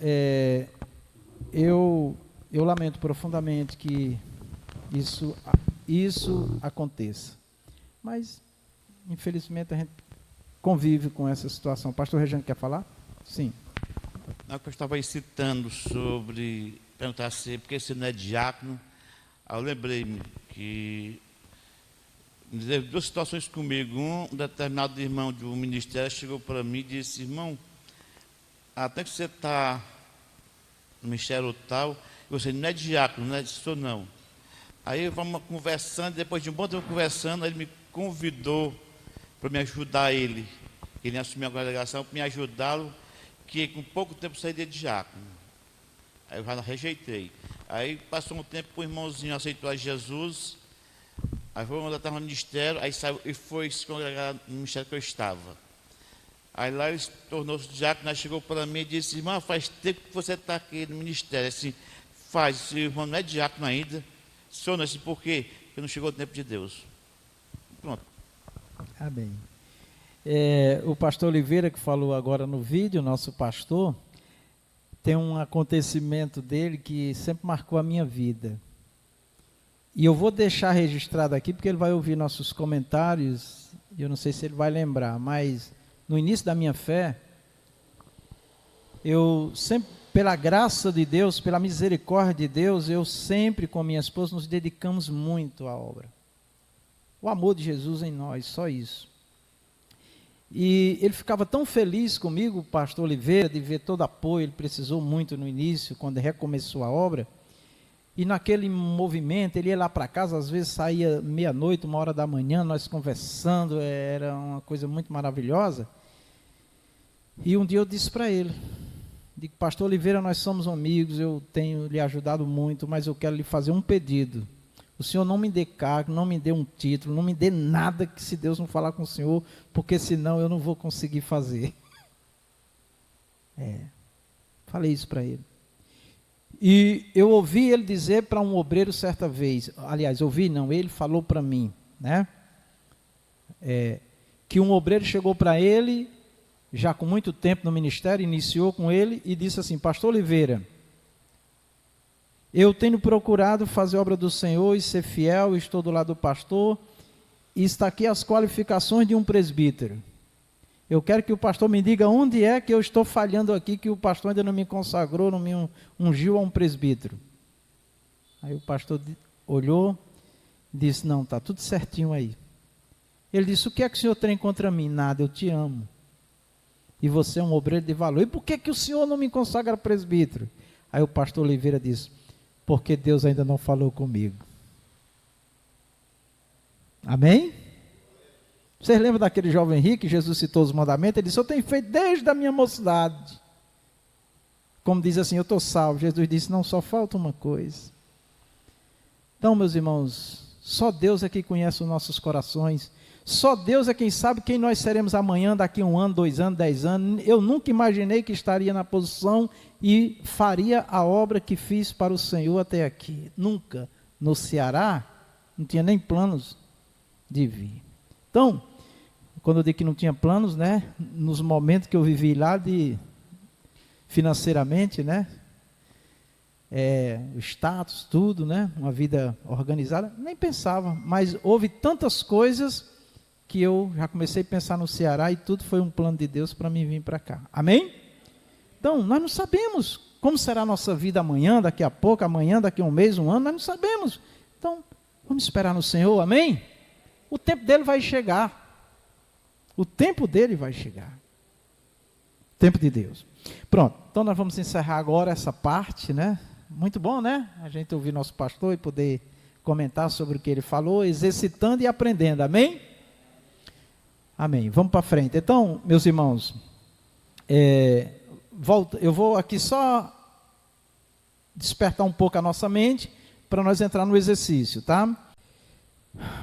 Eu lamento profundamente que isso aconteça. Mas, infelizmente, a gente convive com essa situação. Pastor Regiane, quer falar? Sim. Não, que eu estava aí citando sobre perguntar se porque você não é diácono. Aí eu lembrei-me que teve duas situações comigo. Um determinado irmão de um ministério chegou para mim e disse: irmão, até que você está no ministério tal, você não é diácono, não é disso não. Aí vamos conversando, depois de um bom tempo conversando, ele me convidou para me ajudar ele assumiu a congregação, para me ajudá-lo, que com pouco tempo sairia de diácono. Aí eu já rejeitei. Aí passou um tempo, o irmãozinho aceitou a Jesus, aí foi quando eu estava no ministério, aí saiu e foi se congregar no ministério que eu estava. Aí lá ele tornou-se diácono, aí chegou para mim e disse: irmão, faz tempo que você está aqui no ministério. Assim, faz, se o irmão não é diácono ainda, senhor, não, assim, por quê? Porque não chegou o tempo de Deus. Pronto. Amém. O pastor Oliveira, que falou agora no vídeo, nosso pastor, tem um acontecimento dele que sempre marcou a minha vida. E eu vou deixar registrado aqui, porque ele vai ouvir nossos comentários, e eu não sei se ele vai lembrar, mas no início da minha fé, eu sempre, pela graça de Deus, pela misericórdia de Deus, eu sempre com minha esposa nos dedicamos muito à obra. O amor de Jesus em nós, só isso. E ele ficava tão feliz comigo, o pastor Oliveira, de ver todo apoio. Ele precisou muito no início, quando recomeçou a obra. E naquele movimento, ele ia lá para casa, às vezes saía meia-noite, 1h da manhã, nós conversando, era uma coisa muito maravilhosa. E um dia eu disse para ele, digo: pastor Oliveira, nós somos amigos, eu tenho lhe ajudado muito, mas eu quero lhe fazer um pedido. O senhor não me dê cargo, não me dê um título, não me dê nada que se Deus não falar com o senhor, porque senão eu não vou conseguir fazer. Falei isso para ele. E eu ouvi ele dizer para um obreiro certa vez, aliás, ouvi não, ele falou para mim, né? Que um obreiro chegou para ele, já com muito tempo no ministério, iniciou com ele e disse assim: pastor Oliveira, eu tenho procurado fazer a obra do Senhor e ser fiel, estou do lado do pastor, e está aqui as qualificações de um presbítero. Eu quero que o pastor me diga onde é que eu estou falhando aqui, que o pastor ainda não me consagrou, não me ungiu a um presbítero. Aí o pastor olhou e disse: não, está tudo certinho aí. Ele disse: o que é que o senhor tem contra mim? Nada, eu te amo. E você é um obreiro de valor. E por que o senhor não me consagra presbítero? Aí o pastor Oliveira disse: porque Deus ainda não falou comigo. Amém? Vocês lembram daquele jovem rico que Jesus citou os mandamentos? Ele disse: eu tenho feito desde a minha mocidade. Como diz assim, eu estou salvo. Jesus disse: não, só falta uma coisa. Então, meus irmãos, só Deus é quem conhece os nossos corações. Só Deus é quem sabe quem nós seremos amanhã, daqui 1 ano, 2 anos, 10 anos. Eu nunca imaginei que estaria na posição e faria a obra que fiz para o Senhor até aqui. Nunca. No Ceará, não tinha nem planos de vir. Então, quando eu digo que não tinha planos, né? Nos momentos que eu vivi lá financeiramente, né? O status, tudo, né? Uma vida organizada, nem pensava. Mas houve tantas coisas que eu já comecei a pensar no Ceará e tudo foi um plano de Deus para mim vir para cá. Amém? Então, nós não sabemos como será a nossa vida amanhã, daqui a pouco, amanhã, daqui a um mês, um ano, nós não sabemos. Então, vamos esperar no Senhor, amém? O tempo dele vai chegar. O tempo dele vai chegar. Tempo de Deus. Pronto, então nós vamos encerrar agora essa parte, né? Muito bom, né? A gente ouvir nosso pastor e poder comentar sobre o que ele falou, exercitando e aprendendo, amém? Amém. Vamos para frente. Então, meus irmãos, eu vou aqui só despertar um pouco a nossa mente para nós entrar no exercício, tá?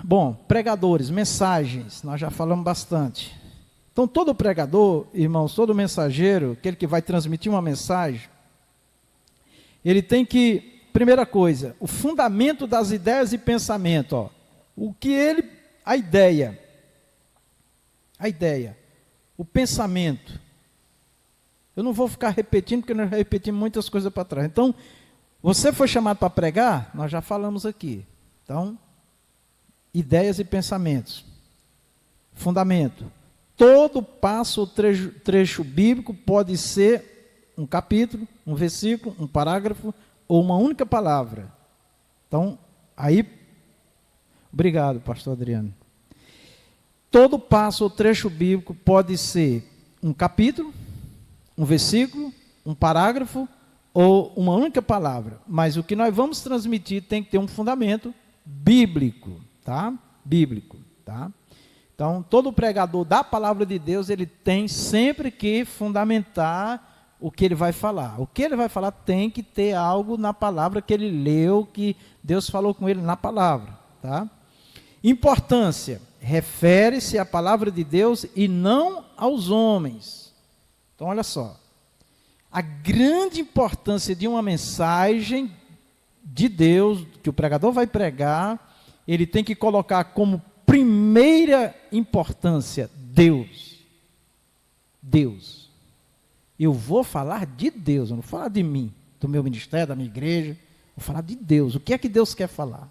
Bom, pregadores, mensagens, nós já falamos bastante. Então, todo pregador, irmãos, todo mensageiro, aquele que vai transmitir uma mensagem, ele tem que, primeira coisa, o fundamento das ideias e pensamento, ó, a ideia, o pensamento. Eu não vou ficar repetindo, porque nós já repetimos muitas coisas para trás. Então, você foi chamado para pregar, nós já falamos aqui. Então, ideias e pensamentos. Fundamento. Todo passo ou trecho bíblico pode ser um capítulo, um versículo, um parágrafo ou uma única palavra. Então, aí, obrigado, pastor Adriano. Todo passo ou trecho bíblico pode ser um capítulo, um versículo, um parágrafo ou uma única palavra. Mas o que nós vamos transmitir tem que ter um fundamento bíblico, tá? Bíblico, tá? Então, todo pregador da palavra de Deus, ele tem sempre que fundamentar o que ele vai falar. O que ele vai falar tem que ter algo na palavra que ele leu, que Deus falou com ele na palavra, tá? Importância, refere-se à palavra de Deus e não aos homens. Então, olha só, a grande importância de uma mensagem de Deus, que o pregador vai pregar, ele tem que colocar como primeira importância, Deus. Deus. Eu vou falar de Deus, eu não vou falar de mim, do meu ministério, da minha igreja, vou falar de Deus. O que é que Deus quer falar?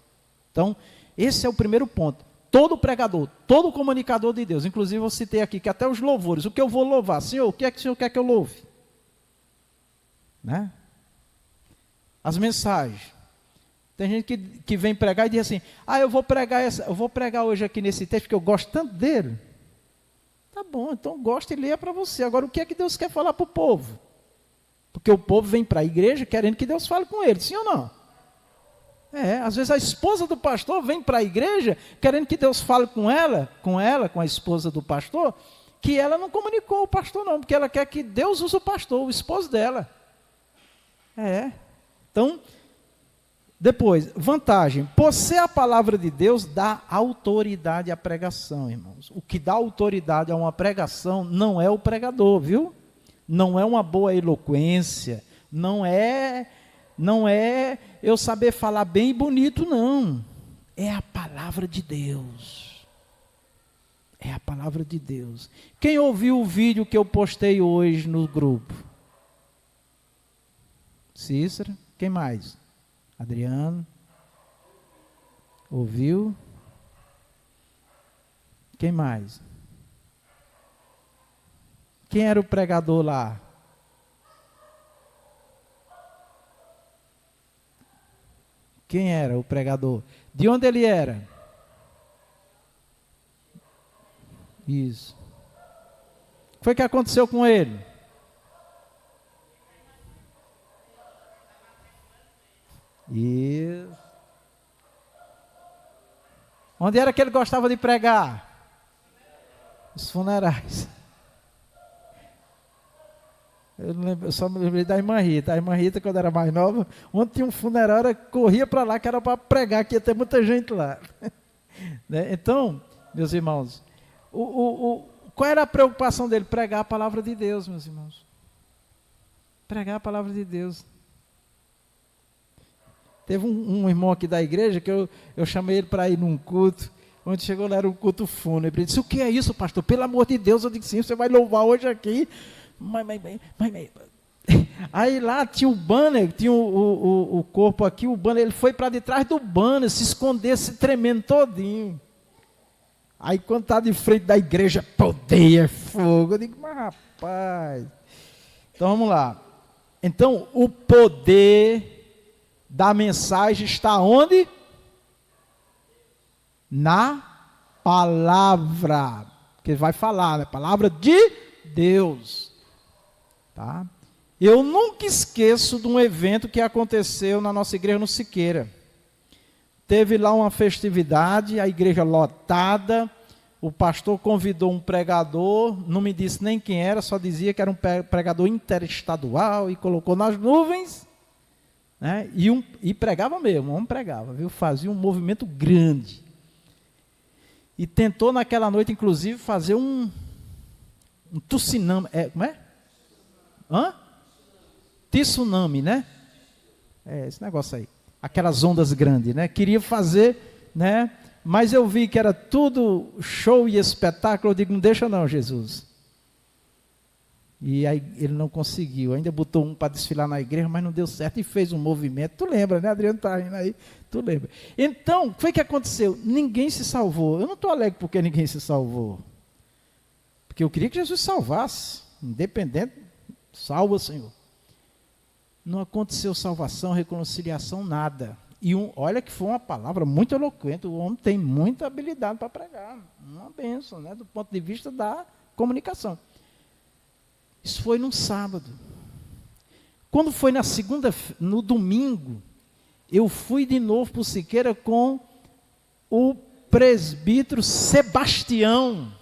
Então, esse é o primeiro ponto. Todo pregador, todo comunicador de Deus, inclusive eu citei aqui que até os louvores, o que eu vou louvar? Senhor, o que é que o Senhor quer que eu louve? Né? As mensagens. Tem gente que vem pregar e diz assim, eu vou pregar hoje aqui nesse texto, porque eu gosto tanto dele. Tá bom, então gosta e leia para você. Agora, o que é que Deus quer falar para o povo? Porque o povo vem para a igreja querendo que Deus fale com ele, sim ou não? Às vezes a esposa do pastor vem para a igreja querendo que Deus fale com a esposa do pastor, que ela não comunicou o pastor não, porque ela quer que Deus use o pastor, o esposo dela. Então, depois, vantagem, por ser a palavra de Deus, dá autoridade à pregação, irmãos. O que dá autoridade a uma pregação não é o pregador, viu? Não é uma boa eloquência, não é eu saber falar bem e bonito, não. É a palavra de Deus. É a palavra de Deus. Quem ouviu o vídeo que eu postei hoje no grupo? Cícera, quem mais? Adriano, ouviu? Quem mais? Quem era o pregador lá? Quem era o pregador? De onde ele era? Isso. O que foi que aconteceu com ele? Isso. Onde era que ele gostava de pregar? Os funerais. Eu só me lembrei da irmã Rita. A irmã Rita, quando era mais nova, onde tinha um funeral, ela corria para lá, que era para pregar, que ia ter muita gente lá. Né? Então, meus irmãos, qual era a preocupação dele? Pregar a palavra de Deus, meus irmãos. Pregar a palavra de Deus. Teve um irmão aqui da igreja que eu chamei ele para ir num culto, onde chegou lá era um culto fúnebre. Ele disse, o que é isso, pastor? Pelo amor de Deus, eu disse, sim, você vai louvar hoje aqui. Mas. Aí lá tinha o banner, tinha o corpo aqui, o banner, ele foi para detrás do banner, se esconder, se tremendo todinho. Aí quando está de frente da igreja, poder é fogo. Eu digo, mas rapaz. Então vamos lá. Então o poder da mensagem está onde? Na palavra. Que ele vai falar, né? Palavra de Deus. Tá? Eu nunca esqueço de um evento que aconteceu na nossa igreja no Siqueira. Teve lá uma festividade, a igreja lotada, o pastor convidou um pregador, não me disse nem quem era, só dizia que era um pregador interestadual e colocou nas nuvens, né? E pregava mesmo, o homem pregava, viu? Fazia um movimento grande. E tentou naquela noite, inclusive, fazer um tsunami. Como é? Tsunami, né? Esse negócio aí. Aquelas ondas grandes, né? Queria fazer, né? Mas eu vi que era tudo show e espetáculo. Eu digo, não deixa não, Jesus. E aí ele não conseguiu. Ainda botou um para desfilar na igreja, mas não deu certo. E fez um movimento. Tu lembra, né, Adriano? Tá indo aí. Tu lembra. Então, o que foi que aconteceu? Ninguém se salvou. Eu não estou alegre porque ninguém se salvou. Porque eu queria que Jesus salvasse. Independente, salva, Senhor. Não aconteceu salvação, reconciliação, nada. E olha que foi uma palavra muito eloquente. O homem tem muita habilidade para pregar. Uma bênção, né, do ponto de vista da comunicação. Isso foi num sábado. Quando foi no domingo, eu fui de novo para o Siqueira com o presbítero Sebastião,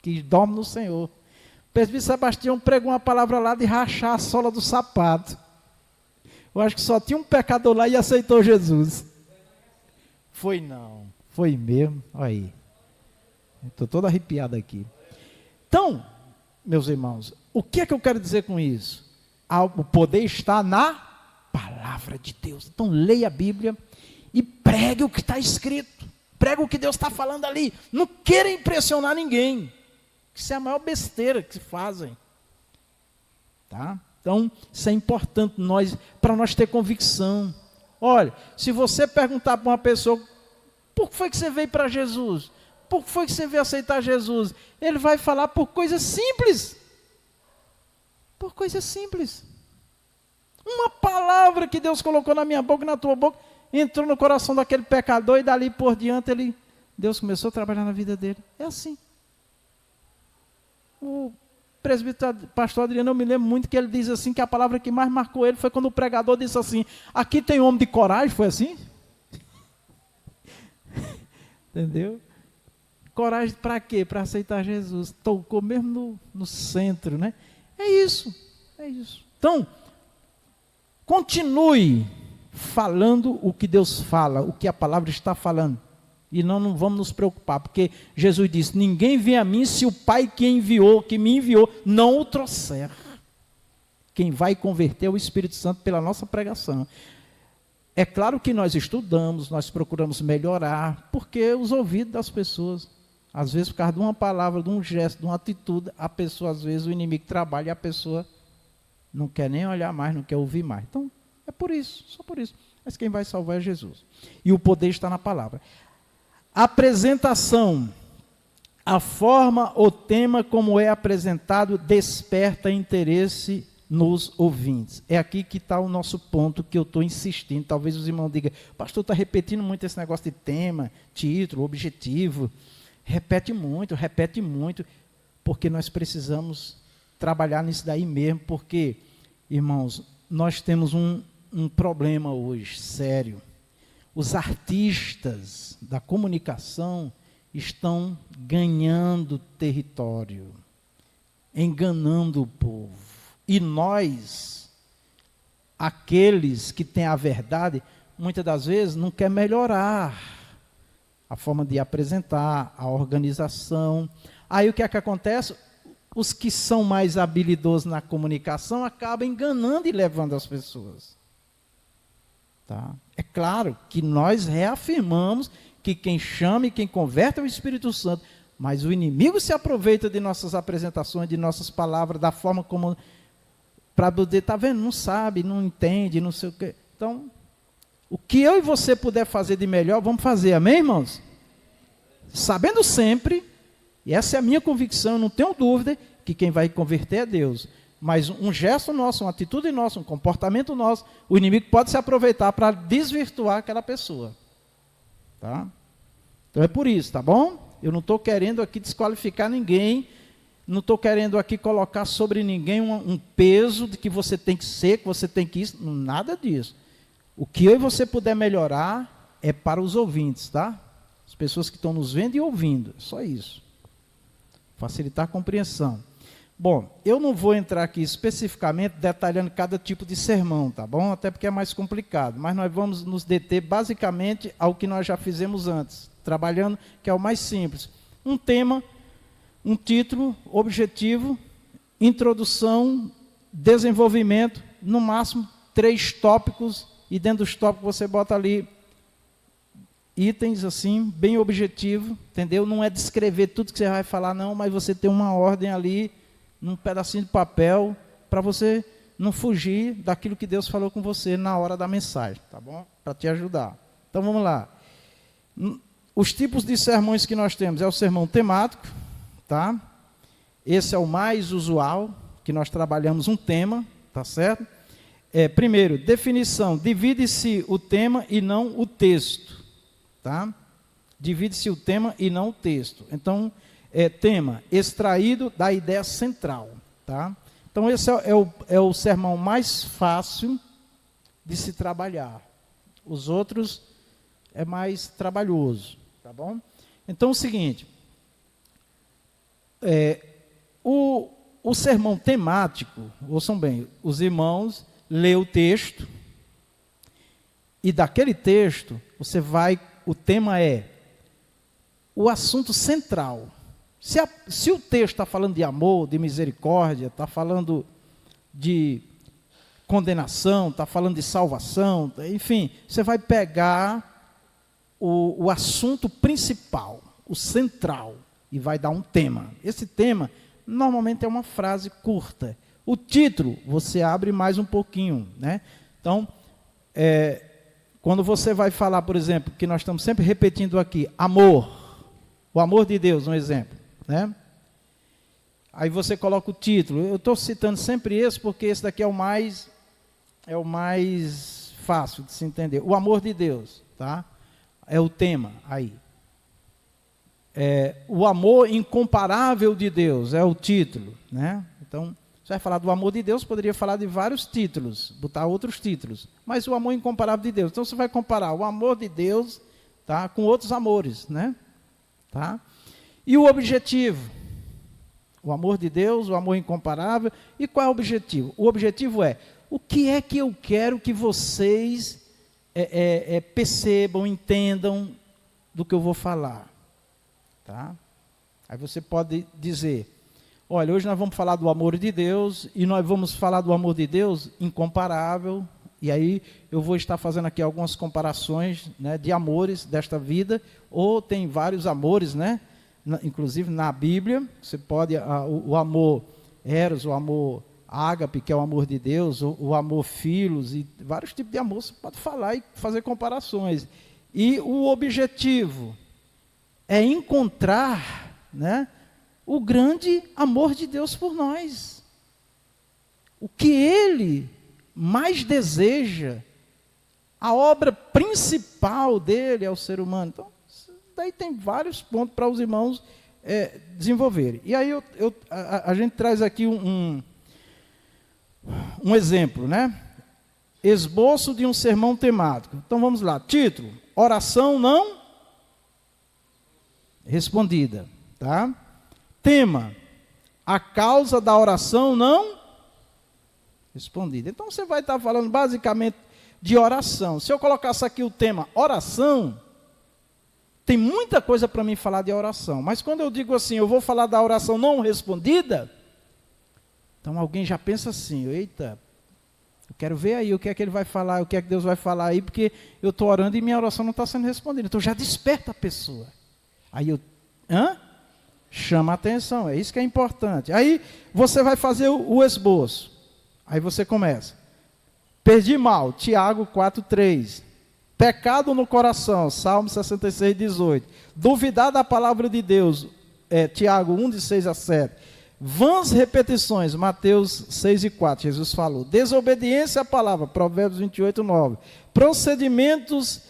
que dorme no Senhor. O presbítero Sebastião pregou uma palavra lá de rachar a sola do sapato. Eu acho que só tinha um pecador lá e aceitou Jesus. Foi não, foi mesmo. Olha aí. Estou todo arrepiado aqui. Então, meus irmãos, o que é que eu quero dizer com isso? O poder está na palavra de Deus. Então leia a Bíblia e pregue o que está escrito. Pregue o que Deus está falando ali. Não queira impressionar ninguém. Isso é a maior besteira que se fazem. Tá? Então, isso é importante para nós ter convicção. Olha, se você perguntar para uma pessoa, por que foi que você veio para Jesus? Por que foi que você veio aceitar Jesus? Ele vai falar por coisas simples. Por coisas simples. Uma palavra que Deus colocou na minha boca e na tua boca, entrou no coração daquele pecador e dali por diante Deus começou a trabalhar na vida dele. É assim. O presbítero pastor Adriano, eu me lembro muito que ele diz assim, que a palavra que mais marcou ele foi quando o pregador disse assim, aqui tem homem de coragem, foi assim? Entendeu? Coragem para quê? Para aceitar Jesus. Tocou mesmo no centro, né? É isso. Então, continue falando o que Deus fala, o que a palavra está falando. E não vamos nos preocupar, porque Jesus disse, ninguém vem a mim se o Pai que me enviou, não o trouxer. Quem vai converter é o Espírito Santo pela nossa pregação. É claro que nós estudamos, nós procuramos melhorar, porque os ouvidos das pessoas, às vezes por causa de uma palavra, de um gesto, de uma atitude, a pessoa, às vezes, o inimigo trabalha e a pessoa não quer nem olhar mais, não quer ouvir mais. Então, é por isso, só por isso. Mas quem vai salvar é Jesus. E o poder está na palavra. Apresentação. A forma ou tema como é apresentado desperta interesse nos ouvintes. É aqui que está o nosso ponto que eu estou insistindo. Talvez os irmãos digam, pastor, está repetindo muito esse negócio de tema, título, objetivo. Repete muito, porque nós precisamos trabalhar nisso daí mesmo, porque, irmãos, nós temos um problema hoje, sério. Os artistas da comunicação estão ganhando território, enganando o povo. E nós, aqueles que têm a verdade, muitas das vezes não quer melhorar a forma de apresentar, a organização. Aí o que é que acontece? Os que são mais habilidosos na comunicação acabam enganando e levando as pessoas. Tá? É claro que nós reafirmamos que quem chama e quem converte é o Espírito Santo, mas o inimigo se aproveita de nossas apresentações, de nossas palavras, da forma como, para poder, está vendo, não sabe, não entende, não sei o quê. Então, o que eu e você puder fazer de melhor, vamos fazer, amém, irmãos? Sabendo sempre, e essa é a minha convicção, eu não tenho dúvida, que quem vai converter é Deus. Mas um gesto nosso, uma atitude nossa, um comportamento nosso, o inimigo pode se aproveitar para desvirtuar aquela pessoa. Tá? Então é por isso, tá bom? Eu não estou querendo aqui desqualificar ninguém, não estou querendo aqui colocar sobre ninguém um peso de que você tem que ser, que você tem que isso, nada disso. O que eu e você puder melhorar é para os ouvintes, tá? As pessoas que estão nos vendo e ouvindo, só isso. facilitar a compreensão. Bom, eu não vou entrar aqui especificamente detalhando cada tipo de sermão, tá bom? Até porque é mais complicado, mas nós vamos nos deter basicamente ao que nós já fizemos antes, trabalhando, que é o mais simples. Um tema, um título, objetivo, introdução, desenvolvimento, no máximo 3 tópicos, e dentro dos tópicos você bota ali itens assim, bem objetivo, entendeu? Não é descrever tudo que você vai falar, não, mas você tem uma ordem ali, num pedacinho de papel, para você não fugir daquilo que Deus falou com você na hora da mensagem, tá bom? Para te ajudar. Então vamos lá. Os tipos de sermões que nós temos é o sermão temático, tá? Esse é o mais usual, que nós trabalhamos um tema, tá certo? Primeiro, definição, divide-se o tema e não o texto, tá? Divide-se o tema e não o texto. Então, tema extraído da ideia central, tá? Então, esse é o sermão mais fácil de se trabalhar. Os outros é mais trabalhoso, tá bom? Então, é o seguinte, o sermão temático, ouçam bem, os irmãos lê o texto, e daquele texto, o tema é o assunto central. Se o texto está falando de amor, de misericórdia, está falando de condenação, está falando de salvação, enfim, você vai pegar o assunto principal, o central, e vai dar um tema. Esse tema, normalmente, é uma frase curta. O título, você abre mais um pouquinho, né? Então, quando você vai falar, por exemplo, que nós estamos sempre repetindo aqui, amor, o amor de Deus, um exemplo, né? Aí você coloca o título. Eu estou citando sempre esse, porque esse daqui é o mais fácil de se entender. O amor de Deus, tá? É o tema aí. O amor incomparável de Deus é o título, né? Então, você vai falar do amor de Deus, poderia falar de vários títulos, botar outros títulos, mas o amor incomparável de Deus. Então, você vai comparar o amor de Deus, tá, com outros amores, né? Tá? E o objetivo? O amor de Deus, o amor incomparável. E qual é o objetivo? O objetivo é, o que é que eu quero que vocês percebam, entendam do que eu vou falar? Tá? Aí você pode dizer, olha, hoje nós vamos falar do amor de Deus, e nós vamos falar do amor de Deus incomparável, e aí eu vou estar fazendo aqui algumas comparações, né, de amores desta vida, ou tem vários amores, né, inclusive na Bíblia, você pode, o amor eros, o amor ágape, que é o amor de Deus, o amor filos, e vários tipos de amor, você pode falar e fazer comparações. E o objetivo é encontrar, né, o grande amor de Deus por nós. O que Ele mais deseja, a obra principal dele é o ser humano. Então, daí tem vários pontos para os irmãos desenvolverem. E aí a gente traz aqui um exemplo, né? Esboço de um sermão temático. Então vamos lá. Título: oração não respondida, tá? Tema: a causa da oração não respondida. Então você vai estar falando basicamente de oração. Se eu colocasse aqui o tema oração, tem muita coisa para mim falar de oração. Mas quando eu digo assim, eu vou falar da oração não respondida, então alguém já pensa assim, eita, eu quero ver aí o que é que ele vai falar, o que é que Deus vai falar aí, porque eu estou orando e minha oração não está sendo respondida. Então já desperta a pessoa. Aí chama a atenção, é isso que é importante. Aí você vai fazer o esboço. Aí você começa. Perdi mal, Tiago 4:3. Pecado no coração, Salmo 66:18. Duvidar da palavra de Deus, Tiago 1:6-7. Vãs repetições, Mateus 6:4, Jesus falou. Desobediência à palavra, Provérbios 28:9. Procedimentos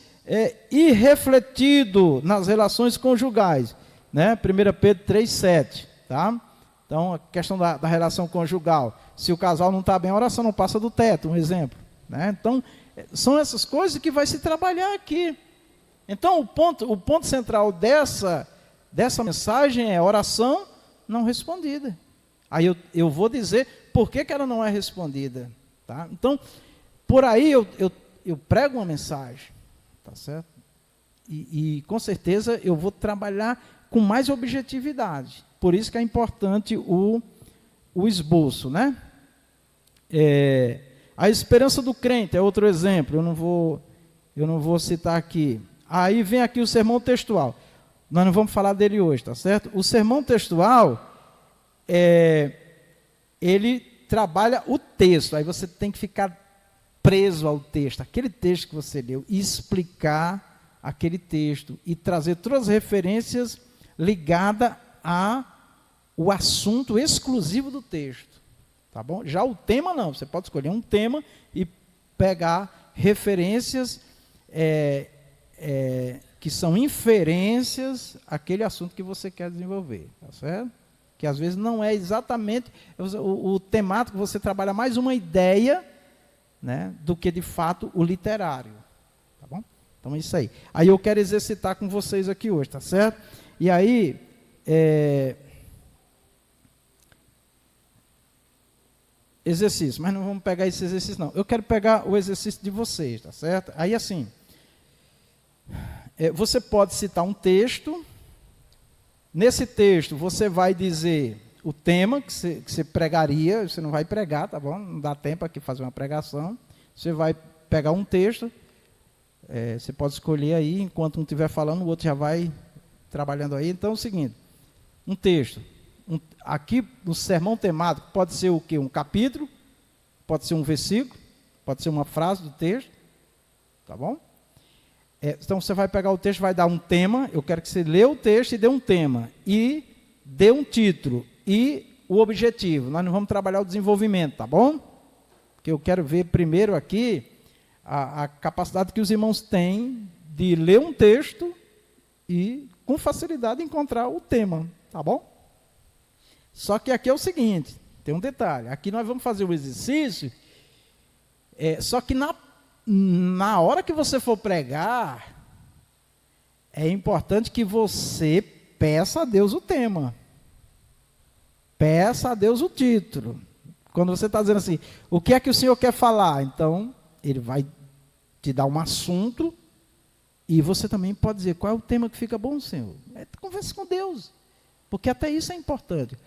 irrefletidos nas relações conjugais, né? 1 Pedro 3:7, tá? Então, a questão da relação conjugal. Se o casal não está bem, a oração não passa do teto, um exemplo, né? Então, são essas coisas que vai se trabalhar aqui. Então, o ponto central dessa mensagem é oração não respondida. Aí eu vou dizer por que ela não é respondida. Tá? Então, por aí eu prego uma mensagem, tá certo? E com certeza eu vou trabalhar com mais objetividade. Por isso que é importante o esboço, né? A esperança do crente é outro exemplo, eu não vou citar aqui. Aí vem aqui o sermão textual. Nós não vamos falar dele hoje, tá certo? O sermão textual, ele trabalha o texto, aí você tem que ficar preso ao texto, aquele texto que você leu, e explicar aquele texto, e trazer todas as referências ligadas ao assunto exclusivo do texto. Tá bom? Já o tema não, você pode escolher um tema e pegar referências que são inferências àquele assunto que você quer desenvolver, tá certo? Que às vezes não é exatamente o temático, você trabalha mais uma ideia, né, do que de fato o literário, tá bom? Então é isso aí. Aí eu quero exercitar com vocês aqui hoje, tá certo? E aí, exercício, mas não vamos pegar esse exercício não. Eu quero pegar o exercício de vocês, tá certo? Aí assim, você pode citar um texto. Nesse texto você vai dizer o tema que você pregaria, você não vai pregar, tá bom? Não dá tempo aqui fazer uma pregação. Você vai pegar um texto, você pode escolher aí, enquanto um estiver falando, o outro já vai trabalhando aí. Então é o seguinte, um texto. Aqui no sermão temático pode ser o quê? Um capítulo, pode ser um versículo, pode ser uma frase do texto, tá bom? Então você vai pegar o texto, vai dar um tema, eu quero que você lê o texto e dê um tema, e dê um título, e o objetivo. Nós não vamos trabalhar o desenvolvimento, tá bom? Porque eu quero ver primeiro aqui a capacidade que os irmãos têm de ler um texto e com facilidade encontrar o tema, tá bom? Só que aqui é o seguinte, tem um detalhe, aqui nós vamos fazer o exercício, só que na hora que você for pregar, é importante que você peça a Deus o tema, peça a Deus o título. Quando você está dizendo assim, o que é que o Senhor quer falar? Então, Ele vai te dar um assunto, e você também pode dizer, qual é o tema que fica bom, Senhor? Converse com Deus, porque até isso é importante.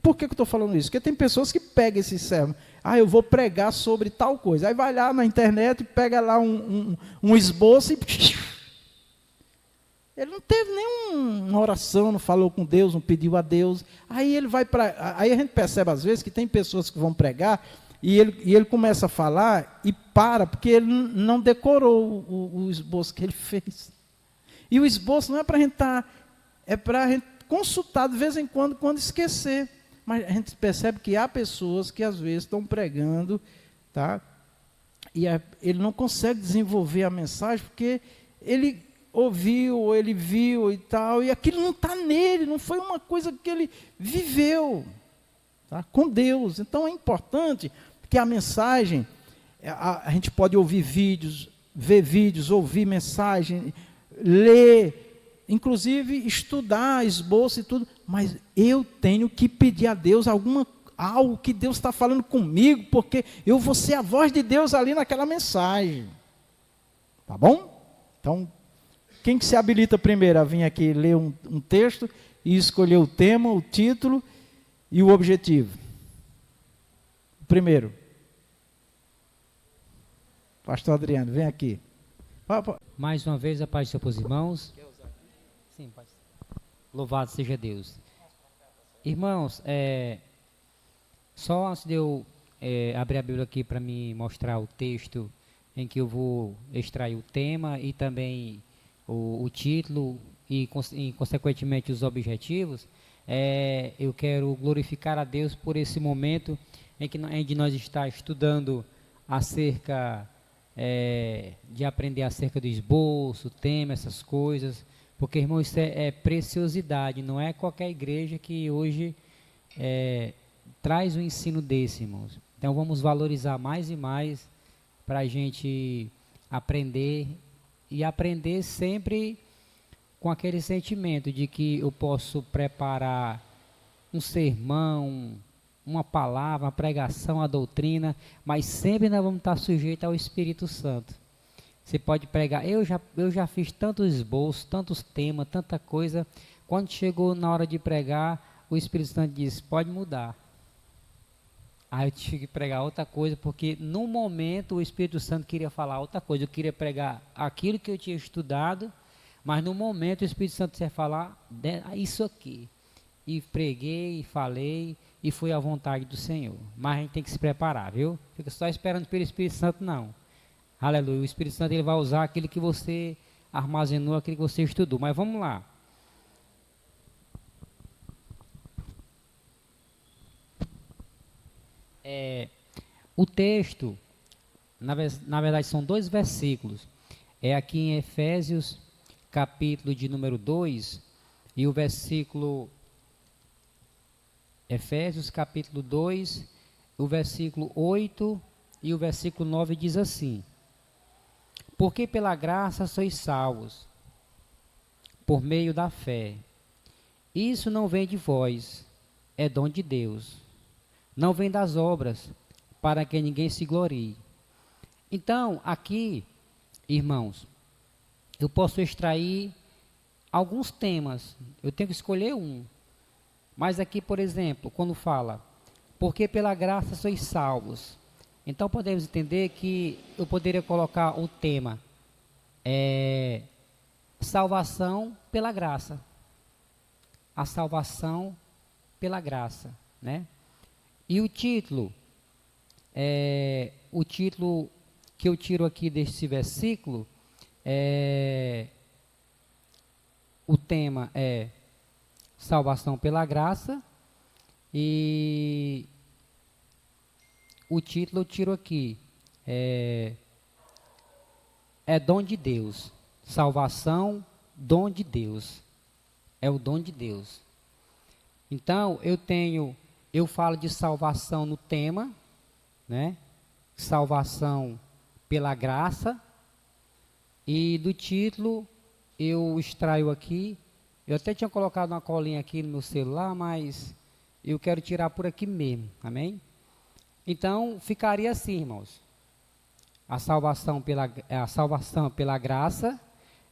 Por que eu estou falando isso? Porque tem pessoas que pegam esse sermão, eu vou pregar sobre tal coisa, aí vai lá na internet, pega lá um esboço e ele não teve nenhuma oração, não falou com Deus, não pediu a Deus, aí a gente percebe às vezes que tem pessoas que vão pregar, e ele começa a falar e para, porque ele não decorou o esboço que ele fez. E o esboço não é para a gente é para a gente consultar de vez em quando esquecer. Mas a gente percebe que há pessoas que às vezes estão pregando, tá? E ele não consegue desenvolver a mensagem porque ele ouviu, ou ele viu e tal, e aquilo não está nele, não foi uma coisa que ele viveu, tá? Com Deus. Então é importante que a mensagem, a gente pode ouvir vídeos, ver vídeos, ouvir mensagem, ler, inclusive estudar, esboço e tudo, mas eu tenho que pedir a Deus algo que Deus está falando comigo, porque eu vou ser a voz de Deus ali naquela mensagem. Tá bom? Então, quem que se habilita primeiro a vir aqui ler um texto e escolher o tema, o título e o objetivo? Primeiro. Pastor Adriano, vem aqui. Mais uma vez, a paz do Senhor para os irmãos. Sim, pode. Louvado seja Deus. Irmãos, só antes de eu abrir a Bíblia aqui para me mostrar o texto em que eu vou extrair o tema e também o título e consequentemente os objetivos, eu quero glorificar a Deus por esse momento em que nós estamos estudando acerca de aprender acerca do esboço, tema, essas coisas. Porque, irmão, isso é preciosidade, não é qualquer igreja que hoje traz um ensino desse, irmãos. Então, vamos valorizar mais e mais para a gente aprender, e aprender sempre com aquele sentimento de que eu posso preparar um sermão, uma palavra, uma pregação, a doutrina, mas sempre nós vamos estar sujeitos ao Espírito Santo. Você pode pregar, eu já fiz tantos esboços, tantos temas, tanta coisa, quando chegou na hora de pregar, o Espírito Santo disse, pode mudar. Aí eu tive que pregar outra coisa, porque no momento o Espírito Santo queria falar outra coisa, eu queria pregar aquilo que eu tinha estudado, mas no momento o Espírito Santo queria falar isso aqui. E preguei, e falei, e foi à vontade do Senhor. Mas a gente tem que se preparar, viu? Fica só esperando pelo Espírito Santo, não. Aleluia. O Espírito Santo ele vai usar aquilo que você armazenou, aquilo que você estudou. Mas vamos lá. O texto, na verdade, são 2 versículos. É aqui em Efésios, capítulo de número 2, e o versículo... Efésios, capítulo 2, o versículo 8 e o versículo 9 diz assim: porque pela graça sois salvos, por meio da fé. Isso não vem de vós, é dom de Deus. Não vem das obras, para que ninguém se glorie. Então, aqui, irmãos, eu posso extrair alguns temas. Eu tenho que escolher um. Mas aqui, por exemplo, quando fala, porque pela graça sois salvos. Então, podemos entender que eu poderia colocar o tema, salvação pela graça. A salvação pela graça, né? E o título que eu tiro aqui desse versículo, o tema é salvação pela graça, e o título eu tiro aqui, é dom de Deus. Salvação, dom de Deus. É o dom de Deus. Então, eu falo de salvação no tema, né? Salvação pela graça, e do título eu extraio aqui. Eu até tinha colocado uma colinha aqui no meu celular, mas eu quero tirar por aqui mesmo, amém? Então, ficaria assim, irmãos. A salvação pela graça,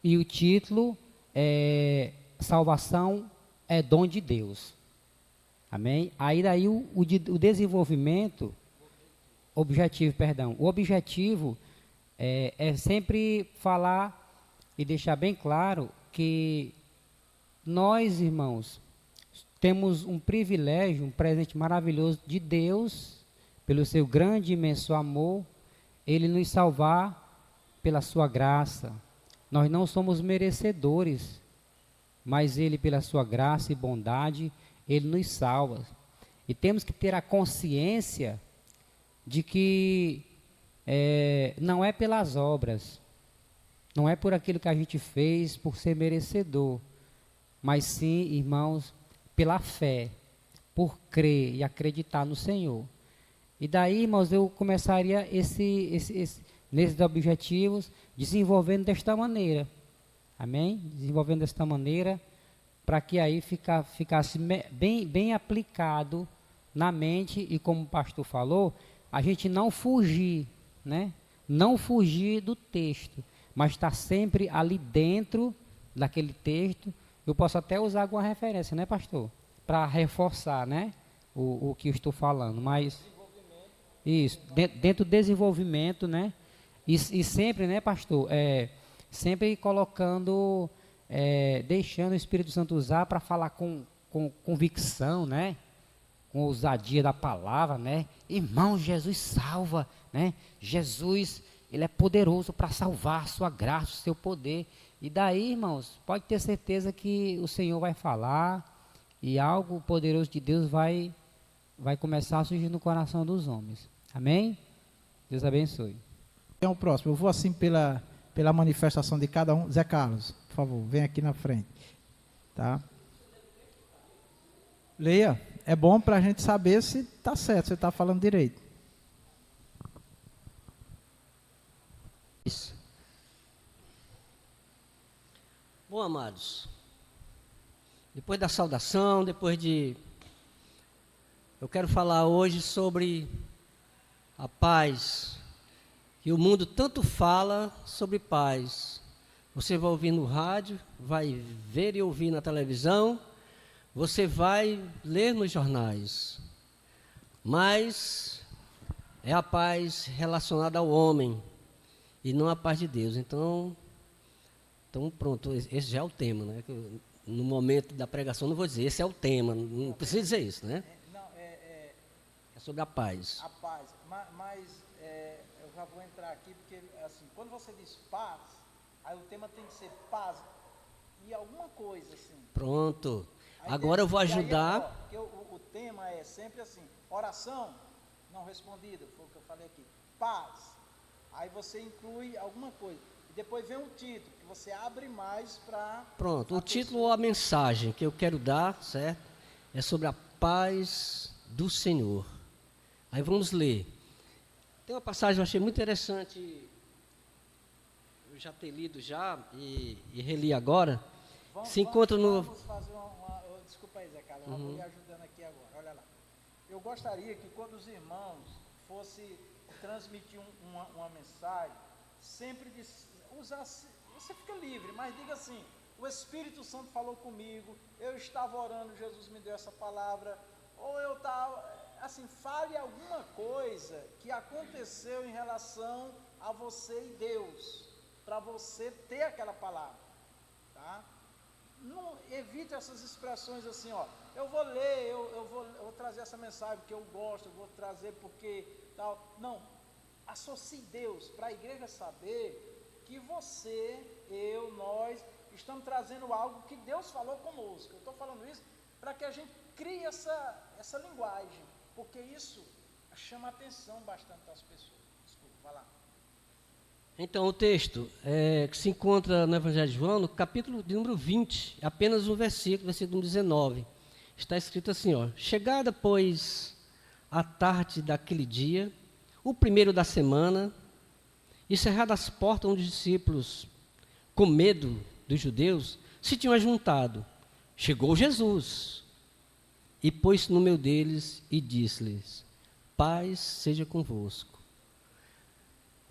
e o título é salvação é dom de Deus. Amém? Aí daí o desenvolvimento, o objetivo é sempre falar e deixar bem claro que nós, irmãos, temos um privilégio, um presente maravilhoso de Deus, pelo seu grande e imenso amor, Ele nos salvar pela sua graça. Nós não somos merecedores, mas Ele, pela sua graça e bondade, Ele nos salva. E temos que ter a consciência de que não é pelas obras, não é por aquilo que a gente fez, por ser merecedor, mas sim, irmãos, pela fé, por crer e acreditar no Senhor. E daí, irmãos, eu começaria nesses objetivos, desenvolvendo desta maneira. Amém? Desenvolvendo desta maneira, para que aí ficasse bem aplicado na mente, e como o pastor falou, a gente não fugir, né? Não fugir do texto, mas estar sempre ali dentro daquele texto. Eu posso até usar alguma referência, né, pastor? Para reforçar, né, o que eu estou falando, mas isso, dentro do desenvolvimento, né, e sempre, né, pastor, sempre colocando, deixando o Espírito Santo usar para falar com convicção, né, com ousadia da palavra, né, irmão, Jesus salva, né, Jesus, Ele é poderoso para salvar, a sua graça, o seu poder. E daí, irmãos, pode ter certeza que o Senhor vai falar, e algo poderoso de Deus vai começar a surgir no coração dos homens. Amém? Deus abençoe. Então, o próximo, eu vou assim pela manifestação de cada um. Zé Carlos, por favor, vem aqui na frente. Tá? Leia, é bom para a gente saber se está certo, se está falando direito. Isso. Bom, amados, depois da saudação, depois de Eu quero falar hoje sobre a paz. E o mundo tanto fala sobre paz. Você vai ouvir no rádio, vai ver e ouvir na televisão, você vai ler nos jornais. Mas é a paz relacionada ao homem e não a paz de Deus. Então pronto, esse já é o tema, né? No momento da pregação não vou dizer, esse é o tema, não precisa dizer isso, né? É sobre a paz. A paz, mas eu já vou entrar aqui, porque assim, quando você diz paz, aí o tema tem que ser paz e alguma coisa assim. Pronto, agora eu vou ajudar. Porque o tema é sempre assim, oração não respondida, foi o que eu falei aqui, paz, aí você inclui alguma coisa. Depois vem um título, que você abre mais para... Pronto, o título ou a mensagem que eu quero dar, certo? É sobre a paz do Senhor. Aí vamos ler. Tem uma passagem que eu achei muito interessante, eu já ter lido já e reli agora. Se encontra no... Vamos fazer desculpa aí, Zé Carlos, eu vou lhe ajudando aqui agora, olha lá. Eu gostaria que quando os irmãos fossem transmitir uma mensagem, sempre usasse, você fica livre, mas diga assim, o Espírito Santo falou comigo, eu estava orando, Jesus me deu essa palavra, ou eu estava, assim, fale alguma coisa que aconteceu em relação a você e Deus, para você ter aquela palavra, tá? Não evite essas expressões assim, ó, eu vou ler, eu vou trazer essa mensagem porque eu gosto, eu vou trazer porque tal, não, associe Deus, para a igreja saber que você, eu, nós, estamos trazendo algo que Deus falou conosco. Eu estou falando isso para que a gente crie essa linguagem, porque isso chama a atenção bastante das pessoas. Desculpa, vai lá. Então, o texto que se encontra no Evangelho de João, no capítulo de número 20, apenas um versículo 19. Está escrito assim, ó: chegada, pois, a tarde daquele dia, o primeiro da semana, e cerradas as portas onde os discípulos, com medo dos judeus, se tinham ajuntado, chegou Jesus e pôs-se no meio deles e disse-lhes: paz seja convosco.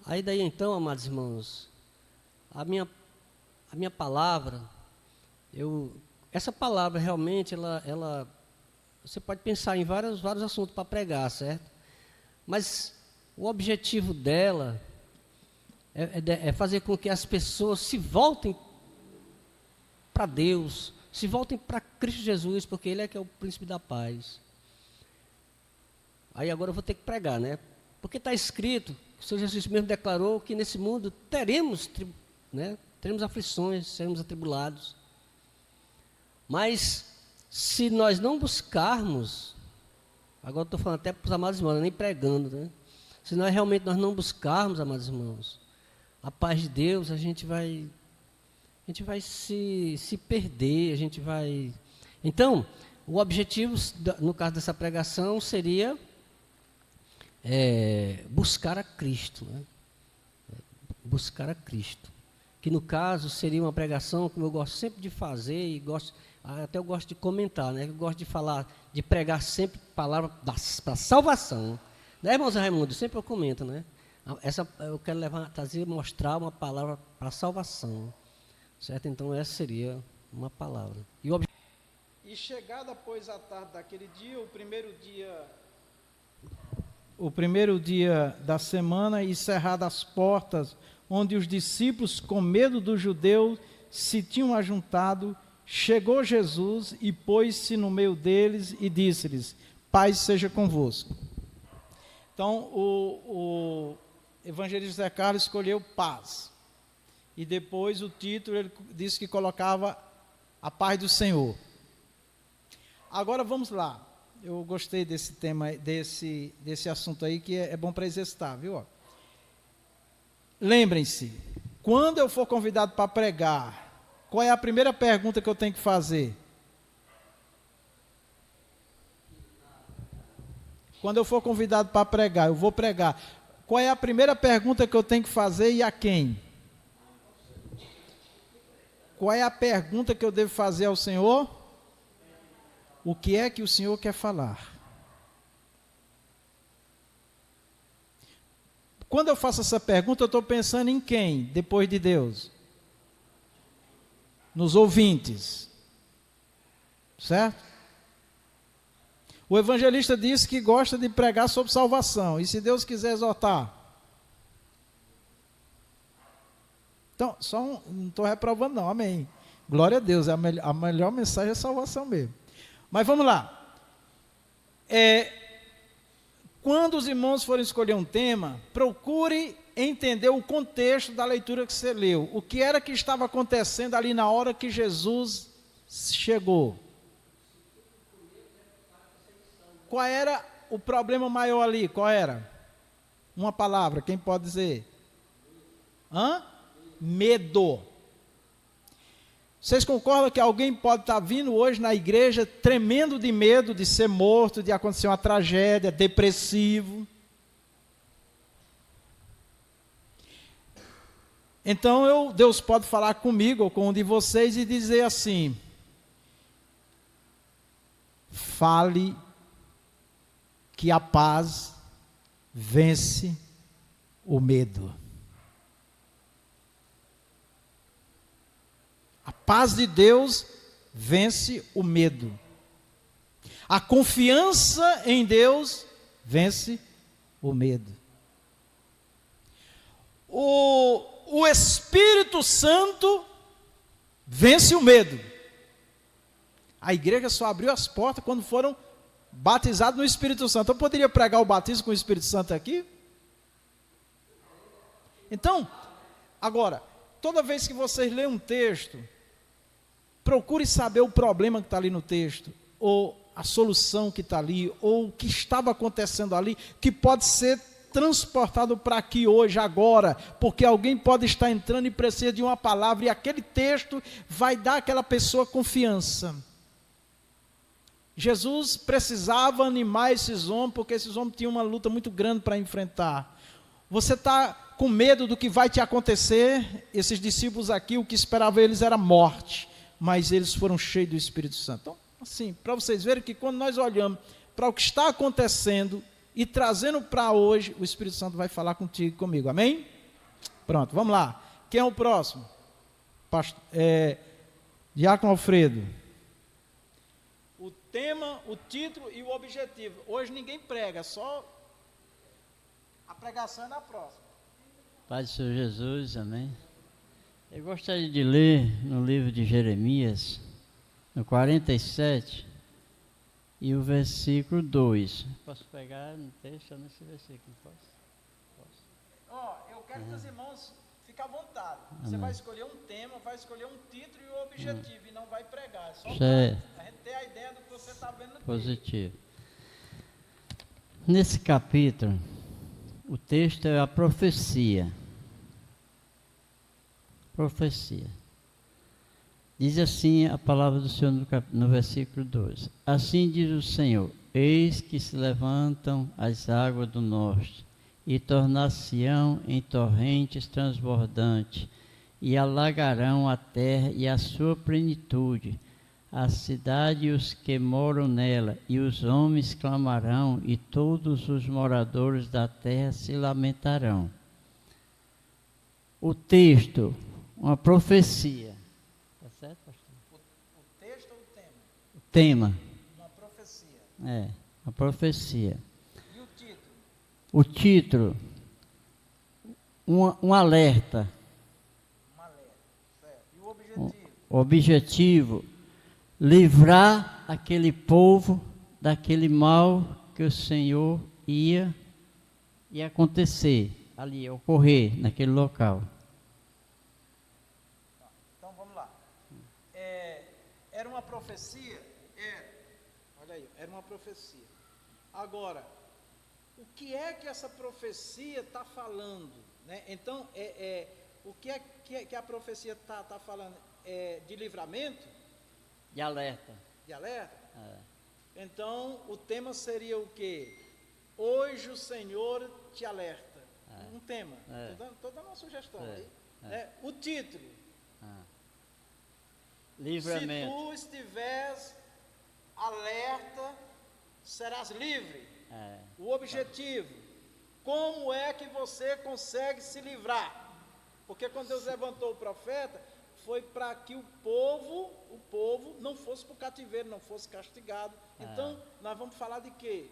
Aí daí então, amados irmãos, a minha palavra, essa palavra realmente, ela você pode pensar em vários assuntos para pregar, certo? Mas o objetivo dela é fazer com que as pessoas se voltem para Deus, se voltem para Cristo Jesus, porque Ele é que é o príncipe da paz. Aí agora eu vou ter que pregar, né? Porque está escrito, o Senhor Jesus mesmo declarou que nesse mundo teremos aflições, seremos atribulados. Mas se nós não buscarmos, agora estou falando até para os amados irmãos, nem pregando, né? Se nós realmente não buscarmos, amados irmãos, a paz de Deus, a gente vai se perder, a gente vai... Então, o objetivo, no caso dessa pregação, seria buscar a Cristo, né? Buscar a Cristo. Que no caso seria uma pregação, como eu gosto sempre de fazer, e até eu gosto de comentar, né? Eu gosto de falar, de pregar sempre palavra para salvação. Né, irmão Zé Raimundo? Sempre eu comento, né? Eu quero mostrar uma palavra para salvação, certo? Então essa seria uma palavra. E chegada, pois, a tarde daquele dia, o primeiro dia da semana, e cerradas as portas, onde os discípulos, com medo dos judeus, se tinham ajuntado, chegou Jesus e pôs-se no meio deles e disse-lhes: paz seja convosco. Então, o evangelista Zé Carlos escolheu paz. E depois o título, ele disse que colocava a paz do Senhor. Agora vamos lá. Eu gostei desse tema, desse assunto aí, que é bom para exercitar, viu? Lembrem-se, quando eu for convidado para pregar, qual é a primeira pergunta que eu tenho que fazer? Quando eu for convidado para pregar, eu vou pregar. Qual é a primeira pergunta que eu tenho que fazer e a quem? Qual é a pergunta que eu devo fazer ao Senhor? O que é que o Senhor quer falar? Quando eu faço essa pergunta, eu estou pensando em quem, depois de Deus? Nos ouvintes. Certo? O evangelista disse que gosta de pregar sobre salvação. E se Deus quiser exortar? Então, não estou reprovando não, amém. Glória a Deus, a melhor mensagem é salvação mesmo. Mas vamos lá. Quando os irmãos forem escolher um tema, procure entender o contexto da leitura que você leu. O que era que estava acontecendo ali na hora que Jesus chegou? Qual era o problema maior ali? Qual era? Uma palavra, quem pode dizer? Medo. Vocês concordam que alguém pode estar vindo hoje na igreja tremendo de medo de ser morto, de acontecer uma tragédia, depressivo? Então Deus pode falar comigo ou com um de vocês e dizer assim: fale que a paz vence o medo. A paz de Deus vence o medo. A confiança em Deus vence o medo. O Espírito Santo vence o medo. A igreja só abriu as portas quando foram batizados no Espírito Santo. Eu poderia pregar o batismo com o Espírito Santo aqui? Então, agora, toda vez que vocês leem um texto, procure saber o problema que está ali no texto, ou a solução que está ali, ou o que estava acontecendo ali, que pode ser transportado para aqui hoje, agora, porque alguém pode estar entrando e precisa de uma palavra, e aquele texto vai dar àquela pessoa confiança. Jesus precisava animar esses homens, porque esses homens tinham uma luta muito grande para enfrentar. Você está com medo do que vai te acontecer? Esses discípulos aqui, o que esperava eles era morte, mas eles foram cheios do Espírito Santo. Então, assim, para vocês verem que quando nós olhamos para o que está acontecendo e trazendo para hoje, o Espírito Santo vai falar contigo e comigo, amém? Pronto, vamos lá. Quem é o próximo? Diácono Alfredo. O tema, o título e o objetivo. Hoje ninguém prega, só a pregação é na próxima. Pai do Senhor Jesus, amém. Eu gostaria de ler no livro de Jeremias, no 47, e o versículo 2. Posso pegar no texto nesse versículo? Posso? Eu quero que os irmãos fiquem à vontade. Você vai escolher um tema, vai escolher um título e o objetivo, e não vai pregar. É só para a gente ter a ideia do que você está vendo no texto. Positivo. Nesse capítulo, o texto é a profecia. Profecia. Diz assim a palavra do Senhor no versículo 12. Assim diz o Senhor: eis que se levantam as águas do norte, e tornar-se-ão em torrentes transbordantes, e alagarão a terra e a sua plenitude, a cidade e os que moram nela, e os homens clamarão, e todos os moradores da terra se lamentarão. O texto, uma profecia. Está certo, pastor? O texto ou o tema? O tema. Uma profecia. Uma profecia. E o título? O título, um alerta. Um alerta, certo. E o objetivo? O objetivo, livrar aquele povo daquele mal que o Senhor ia acontecer ali, ocorrer naquele local. Então vamos lá. Era uma profecia? Olha aí, era uma profecia. Agora, o que é que essa profecia está falando? Né? Então, o que é que a profecia está falando? De livramento? De alerta. De alerta? Então, o tema seria o quê? Hoje o Senhor te alerta. Um tema. Estou dando uma sugestão aí. O título. Livramento. Se tu estiveres alerta, serás livre. O objetivo. como é que você consegue se livrar? Porque quando Deus levantou o profeta, foi para que o povo não fosse para o cativeiro, não fosse castigado. Então, nós vamos falar de quê?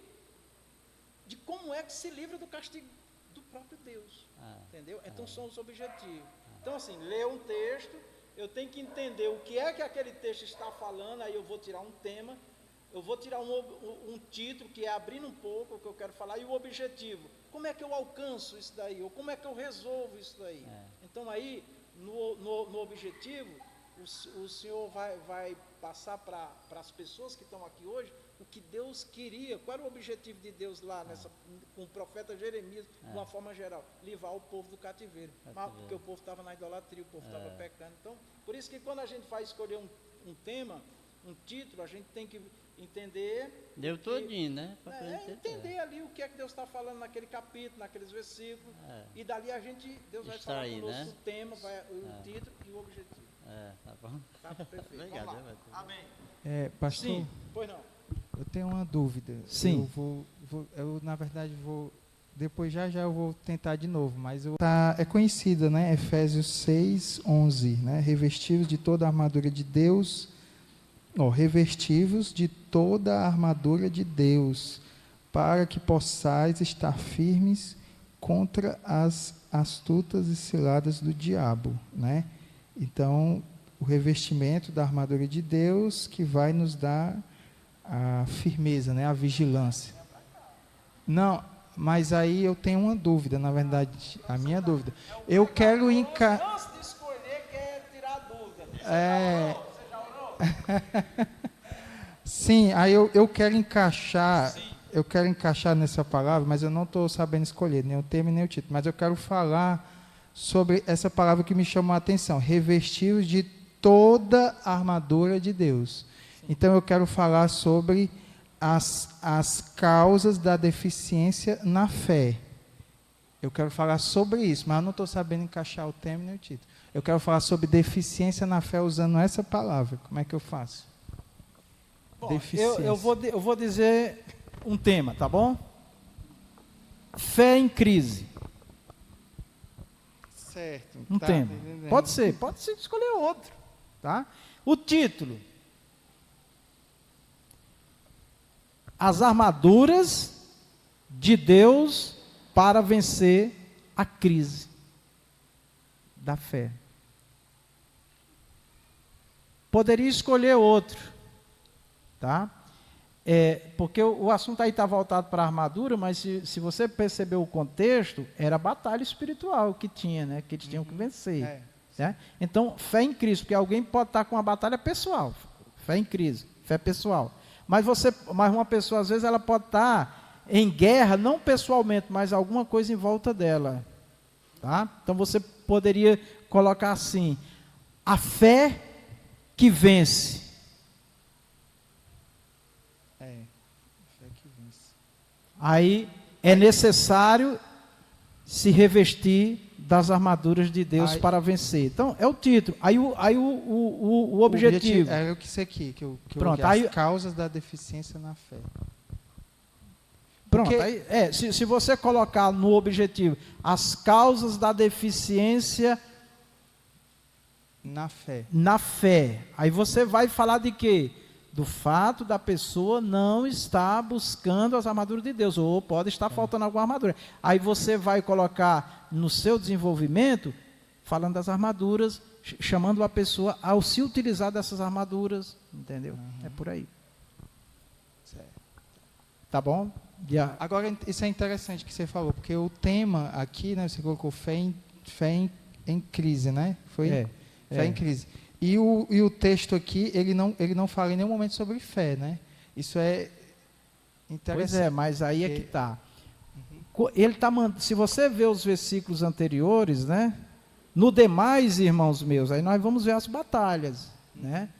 De como é que se livra do castigo do próprio Deus. Entendeu? Então, são os objetivos. Então, assim, ler um texto, eu tenho que entender o que é que aquele texto está falando, aí eu vou tirar um tema, eu vou tirar um título, que é abrindo um pouco o que eu quero falar, e o objetivo. Como é que eu alcanço isso daí? Ou como é que eu resolvo isso daí? Então, aí, no objetivo, o Senhor vai passar para as pessoas que estão aqui hoje o que Deus queria. Qual era o objetivo de Deus lá com o profeta Jeremias, de uma forma geral? Livrar o povo do cativeiro. Porque o povo estava na idolatria, o povo estava pecando. Então, por isso que quando a gente vai escolher um tema, um título, a gente tem que entender... Deu todinho, né? Entender ali o que é que Deus está falando naquele capítulo, naqueles versículos. E dali Deus vai falar conosco o tema, o título e o objetivo. Tá bom. Tá perfeito. Obrigado. Vamos lá. Amém. Pastor, Sim, pois não. Eu tenho uma dúvida. Sim. Eu na verdade, depois já eu vou tentar de novo, mas é conhecida, né? Efésios 6:11, né? Revestivos de toda a armadura de Deus, revestivos de toda a armadura de Deus, para que possais estar firmes contra as astutas e ciladas do diabo, né? Então, o revestimento da armadura de Deus que vai nos dar a firmeza, né? A vigilância. Não, mas aí eu tenho uma dúvida, na verdade, a minha dúvida. Eu quero Antes de escolher, quer tirar a dúvida. Você já orou? Sim, aí eu quero encaixar, nessa palavra, mas eu não estou sabendo escolher nem o termo nem o título, mas eu quero falar sobre essa palavra que me chamou a atenção, revestidos de toda a armadura de Deus. Então eu quero falar sobre as causas da deficiência na fé. Eu quero falar sobre isso, mas eu não estou sabendo encaixar o termo nem o título. Eu quero falar sobre deficiência na fé usando essa palavra. Como é que eu faço? Bom, eu vou dizer um tema, tá bom? Fé em crise. Certo. Um tema. Entendendo. Pode ser escolher outro, tá? O título: As armaduras de Deus para vencer a crise da fé. Poderia escolher outro, tá? Porque o assunto aí está voltado para a armadura, mas se você perceber o contexto, era a batalha espiritual que tinha, né? Que eles tinham que vencer. Né? Então, fé em Cristo, porque alguém pode estar com uma batalha pessoal, fé em crise, fé pessoal. Mas uma pessoa, às vezes, ela pode estar em guerra, não pessoalmente, mas alguma coisa em volta dela. Tá? Então, você poderia colocar assim: a fé que vence. Fé que vence. Aí é necessário se revestir das armaduras de Deus para vencer. Então, é o título. Aí o objetivo. É o que isso aqui, que eu Pronto, as causas da deficiência na fé. Pronto, se você colocar no objetivo as causas da deficiência na fé, aí você vai falar de quê? Do fato da pessoa não estar buscando as armaduras de Deus, ou pode estar faltando alguma armadura. Aí você vai colocar no seu desenvolvimento, falando das armaduras, chamando a pessoa ao se utilizar dessas armaduras, entendeu? É por aí. Certo. Tá bom? Agora, isso é interessante que você falou, porque o tema aqui, né, você colocou fé em crise, né? Foi? Fé em crise. E o texto aqui, ele não fala em nenhum momento sobre fé, né? Isso é interessante. Pois é, mas aí é que está. Ele se você ver os versículos anteriores, né? No demais, irmãos meus, aí nós vamos ver as batalhas, né?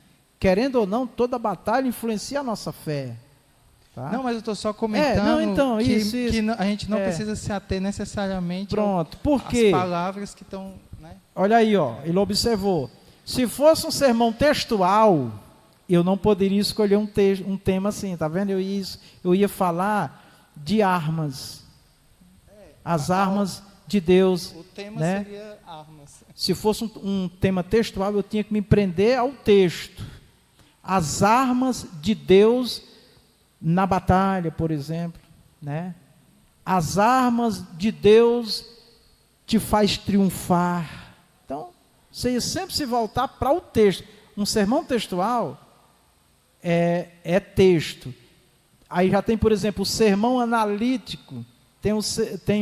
Querendo ou não, toda batalha influencia a nossa fé. Tá? Não, mas eu estou só comentando que a gente não precisa se ater necessariamente às palavras que estão... Né? Olha aí, ele observou. Se fosse um sermão textual, eu não poderia escolher um tema assim, tá vendo? Eu ia falar de armas. as armas de Deus. O tema, né? seria armas. Se fosse um tema textual, eu tinha que me prender ao texto. As armas de Deus na batalha, por exemplo, né? As armas de Deus te faz triunfar. Então, você ia sempre se voltar para o texto. Um sermão textual é texto. Aí já tem, por exemplo, o sermão analítico. Tem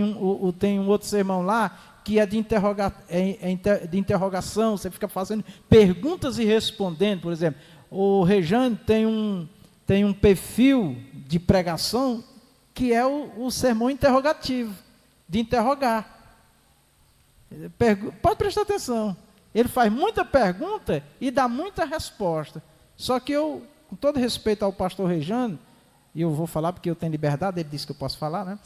um outro sermão lá que é de interrogação. Você fica fazendo perguntas e respondendo. Por exemplo, o Rejane tem um perfil de pregação que é o sermão interrogativo, de interrogar. Pode prestar atenção. Ele faz muita pergunta e dá muita resposta. Só que eu, com todo respeito ao pastor Rejane, e eu vou falar porque eu tenho liberdade, ele disse que eu posso falar, né?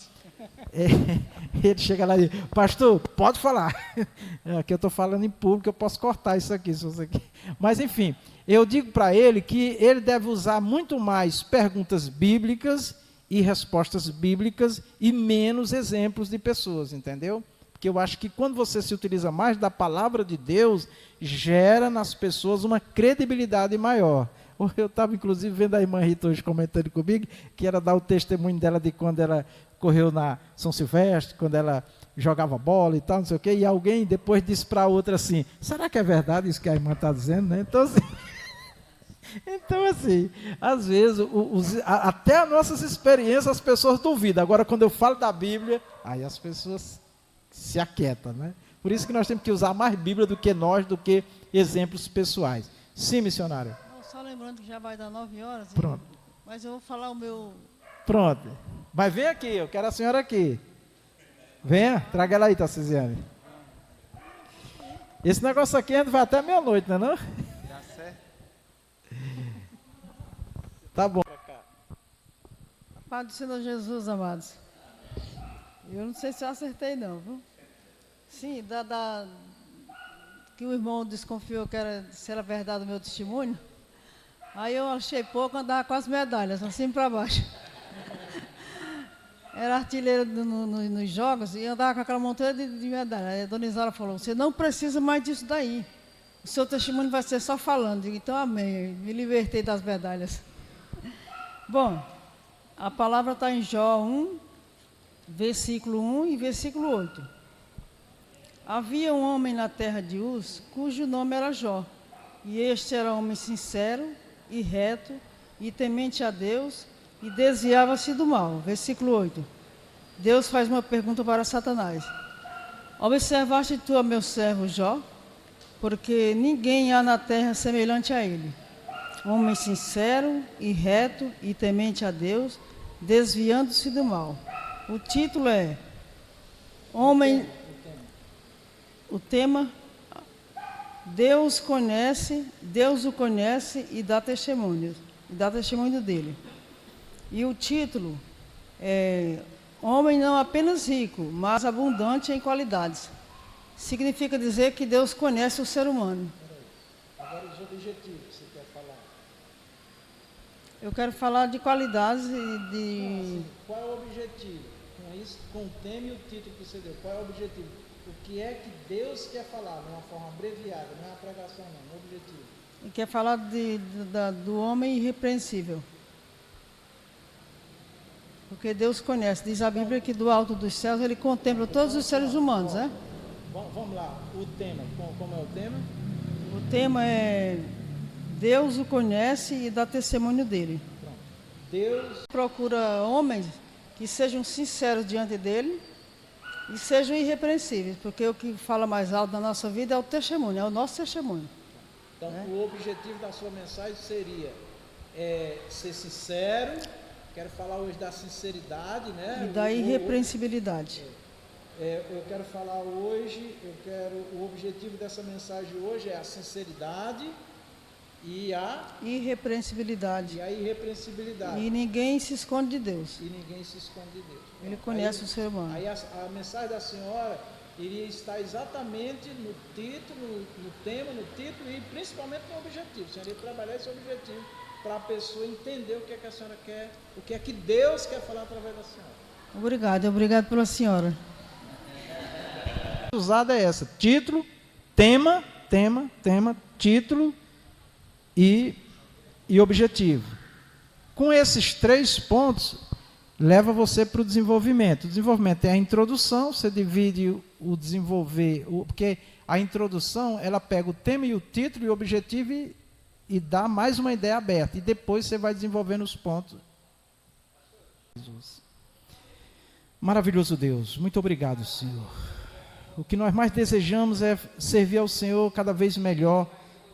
Ele chega lá e diz, pastor, pode falar. Aqui eu estou falando em público, eu posso cortar isso aqui, se você quer. Mas enfim, eu digo para ele que ele deve usar muito mais perguntas bíblicas e respostas bíblicas e menos exemplos de pessoas, entendeu? Porque eu acho que quando você se utiliza mais da palavra de Deus, gera nas pessoas uma credibilidade maior. Eu estava, inclusive, vendo a irmã Rita hoje comentando comigo, que era dar o testemunho dela de quando ela correu na São Silvestre, quando ela jogava bola e tal, não sei o quê, e alguém depois disse para a outra assim, será que é verdade isso que a irmã está dizendo, né? Então, assim, às vezes, até as nossas experiências as pessoas duvidam. Agora, quando eu falo da Bíblia, aí as pessoas se aquietam, né? Por isso que nós temos que usar mais Bíblia do que exemplos pessoais. Sim, missionário. Só lembrando que já vai dar 9 horas. Pronto. Mas eu vou falar o meu... Pronto. Mas vem aqui, eu quero a senhora aqui. Venha, traga ela aí, Tarcisiane. Esse negócio aqui vai até meia-noite, não é não? Tá bom. Pai do Senhor Jesus, amados. Eu não sei se eu acertei não, viu? Sim, que o irmão desconfiou que se era verdade o meu testemunho. Aí eu achei pouco, andava com as medalhas, assim para baixo. Era artilheiro nos jogos e andava com aquela montanha de medalhas. Aí a dona Isara falou, você não precisa mais disso daí. O seu testemunho vai ser só falando. Eu digo, então amém, me libertei das medalhas. Bom, a palavra está em Jó 1, versículo 1 e versículo 8. Havia um homem na terra de Uz, cujo nome era Jó. E este era homem sincero e reto, e temente a Deus, e desviava-se do mal. Versículo 8. Deus faz uma pergunta para Satanás. Observaste tu, meu servo Jó? Porque ninguém há na terra semelhante a ele. Homem sincero e reto, e temente a Deus, desviando-se do mal. O título é O tema, Deus o conhece e dá testemunho dele. E o título é Homem não apenas rico, mas abundante em qualidades. Significa dizer que Deus conhece o ser humano. Agora os objetivos que você quer falar. Eu quero falar de qualidades e de... Qual é o objetivo? Com o tema e o título que você deu, qual é o objetivo? O que é que Deus quer falar, de uma forma abreviada, não é uma pregação não, é um objetivo. Ele quer falar do homem irrepreensível. Porque Deus conhece, diz a Bíblia que do alto dos céus ele contempla todos os seres humanos, né? Vamos lá, o tema, como é o tema? O tema é Deus o conhece e dá testemunho dele. Pronto. Deus procura homens que sejam sinceros diante dele e sejam irrepreensíveis, porque o que fala mais alto na nossa vida é o testemunho, é o nosso testemunho. Então, o objetivo da sua mensagem seria ser sincero. Quero falar hoje da sinceridade, né? E da irrepreensibilidade. Eu quero falar hoje, o objetivo dessa mensagem hoje é a sinceridade e a irrepreensibilidade. E ninguém se esconde de Deus. Ele conhece o ser humano. Aí a mensagem da senhora iria estar exatamente no título, no tema, no título e principalmente no objetivo. A senhora ia trabalhar esse objetivo para a pessoa entender o que é que a senhora quer, o que é que Deus quer falar através da senhora. Obrigado pela senhora. usada é essa: título, tema, título e objetivo. Com esses 3 pontos, leva você para o desenvolvimento. O desenvolvimento é a introdução, você divide o desenvolver, porque a introdução, ela pega o tema e o título e o objetivo e dá mais uma ideia aberta. E depois você vai desenvolvendo os pontos. Jesus. Maravilhoso Deus, muito obrigado, Senhor. O que nós mais desejamos é servir ao Senhor cada vez melhor,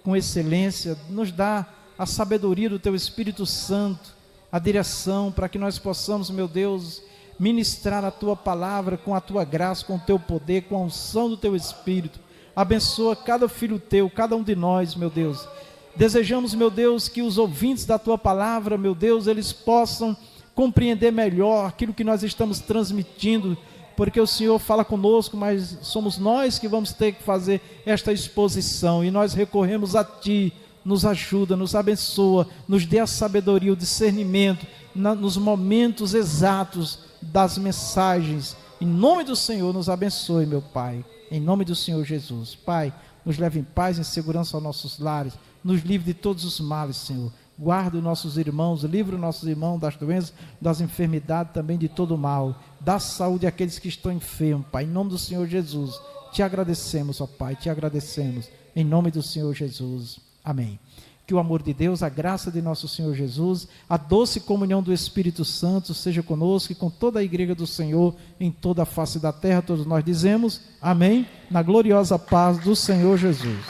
com excelência. Nos dá a sabedoria do Teu Espírito Santo, a direção, para que nós possamos, meu Deus, ministrar a Tua palavra com a Tua graça, com o Teu poder, com a unção do Teu Espírito. Abençoa cada filho Teu, cada um de nós, meu Deus. Desejamos, meu Deus, que os ouvintes da Tua palavra, meu Deus, eles possam compreender melhor aquilo que nós estamos transmitindo, porque o Senhor fala conosco, mas somos nós que vamos ter que fazer esta exposição, e nós recorremos a Ti. Nos ajuda, nos abençoa, nos dê a sabedoria, o discernimento, nos momentos exatos das mensagens. Em nome do Senhor, nos abençoe, meu Pai. Em nome do Senhor Jesus. Pai, nos leve em paz, em segurança aos nossos lares. Nos livre de todos os males, Senhor. Guarda os nossos irmãos, livre os nossos irmãos das doenças, das enfermidades, também de todo mal. Dá saúde àqueles que estão enfermos, Pai. Em nome do Senhor Jesus. Te agradecemos, ó Pai, te agradecemos. Em nome do Senhor Jesus. Amém. Que o amor de Deus, a graça de nosso Senhor Jesus, a doce comunhão do Espírito Santo seja conosco e com toda a igreja do Senhor em toda a face da terra. Todos nós dizemos amém, na gloriosa paz do Senhor Jesus.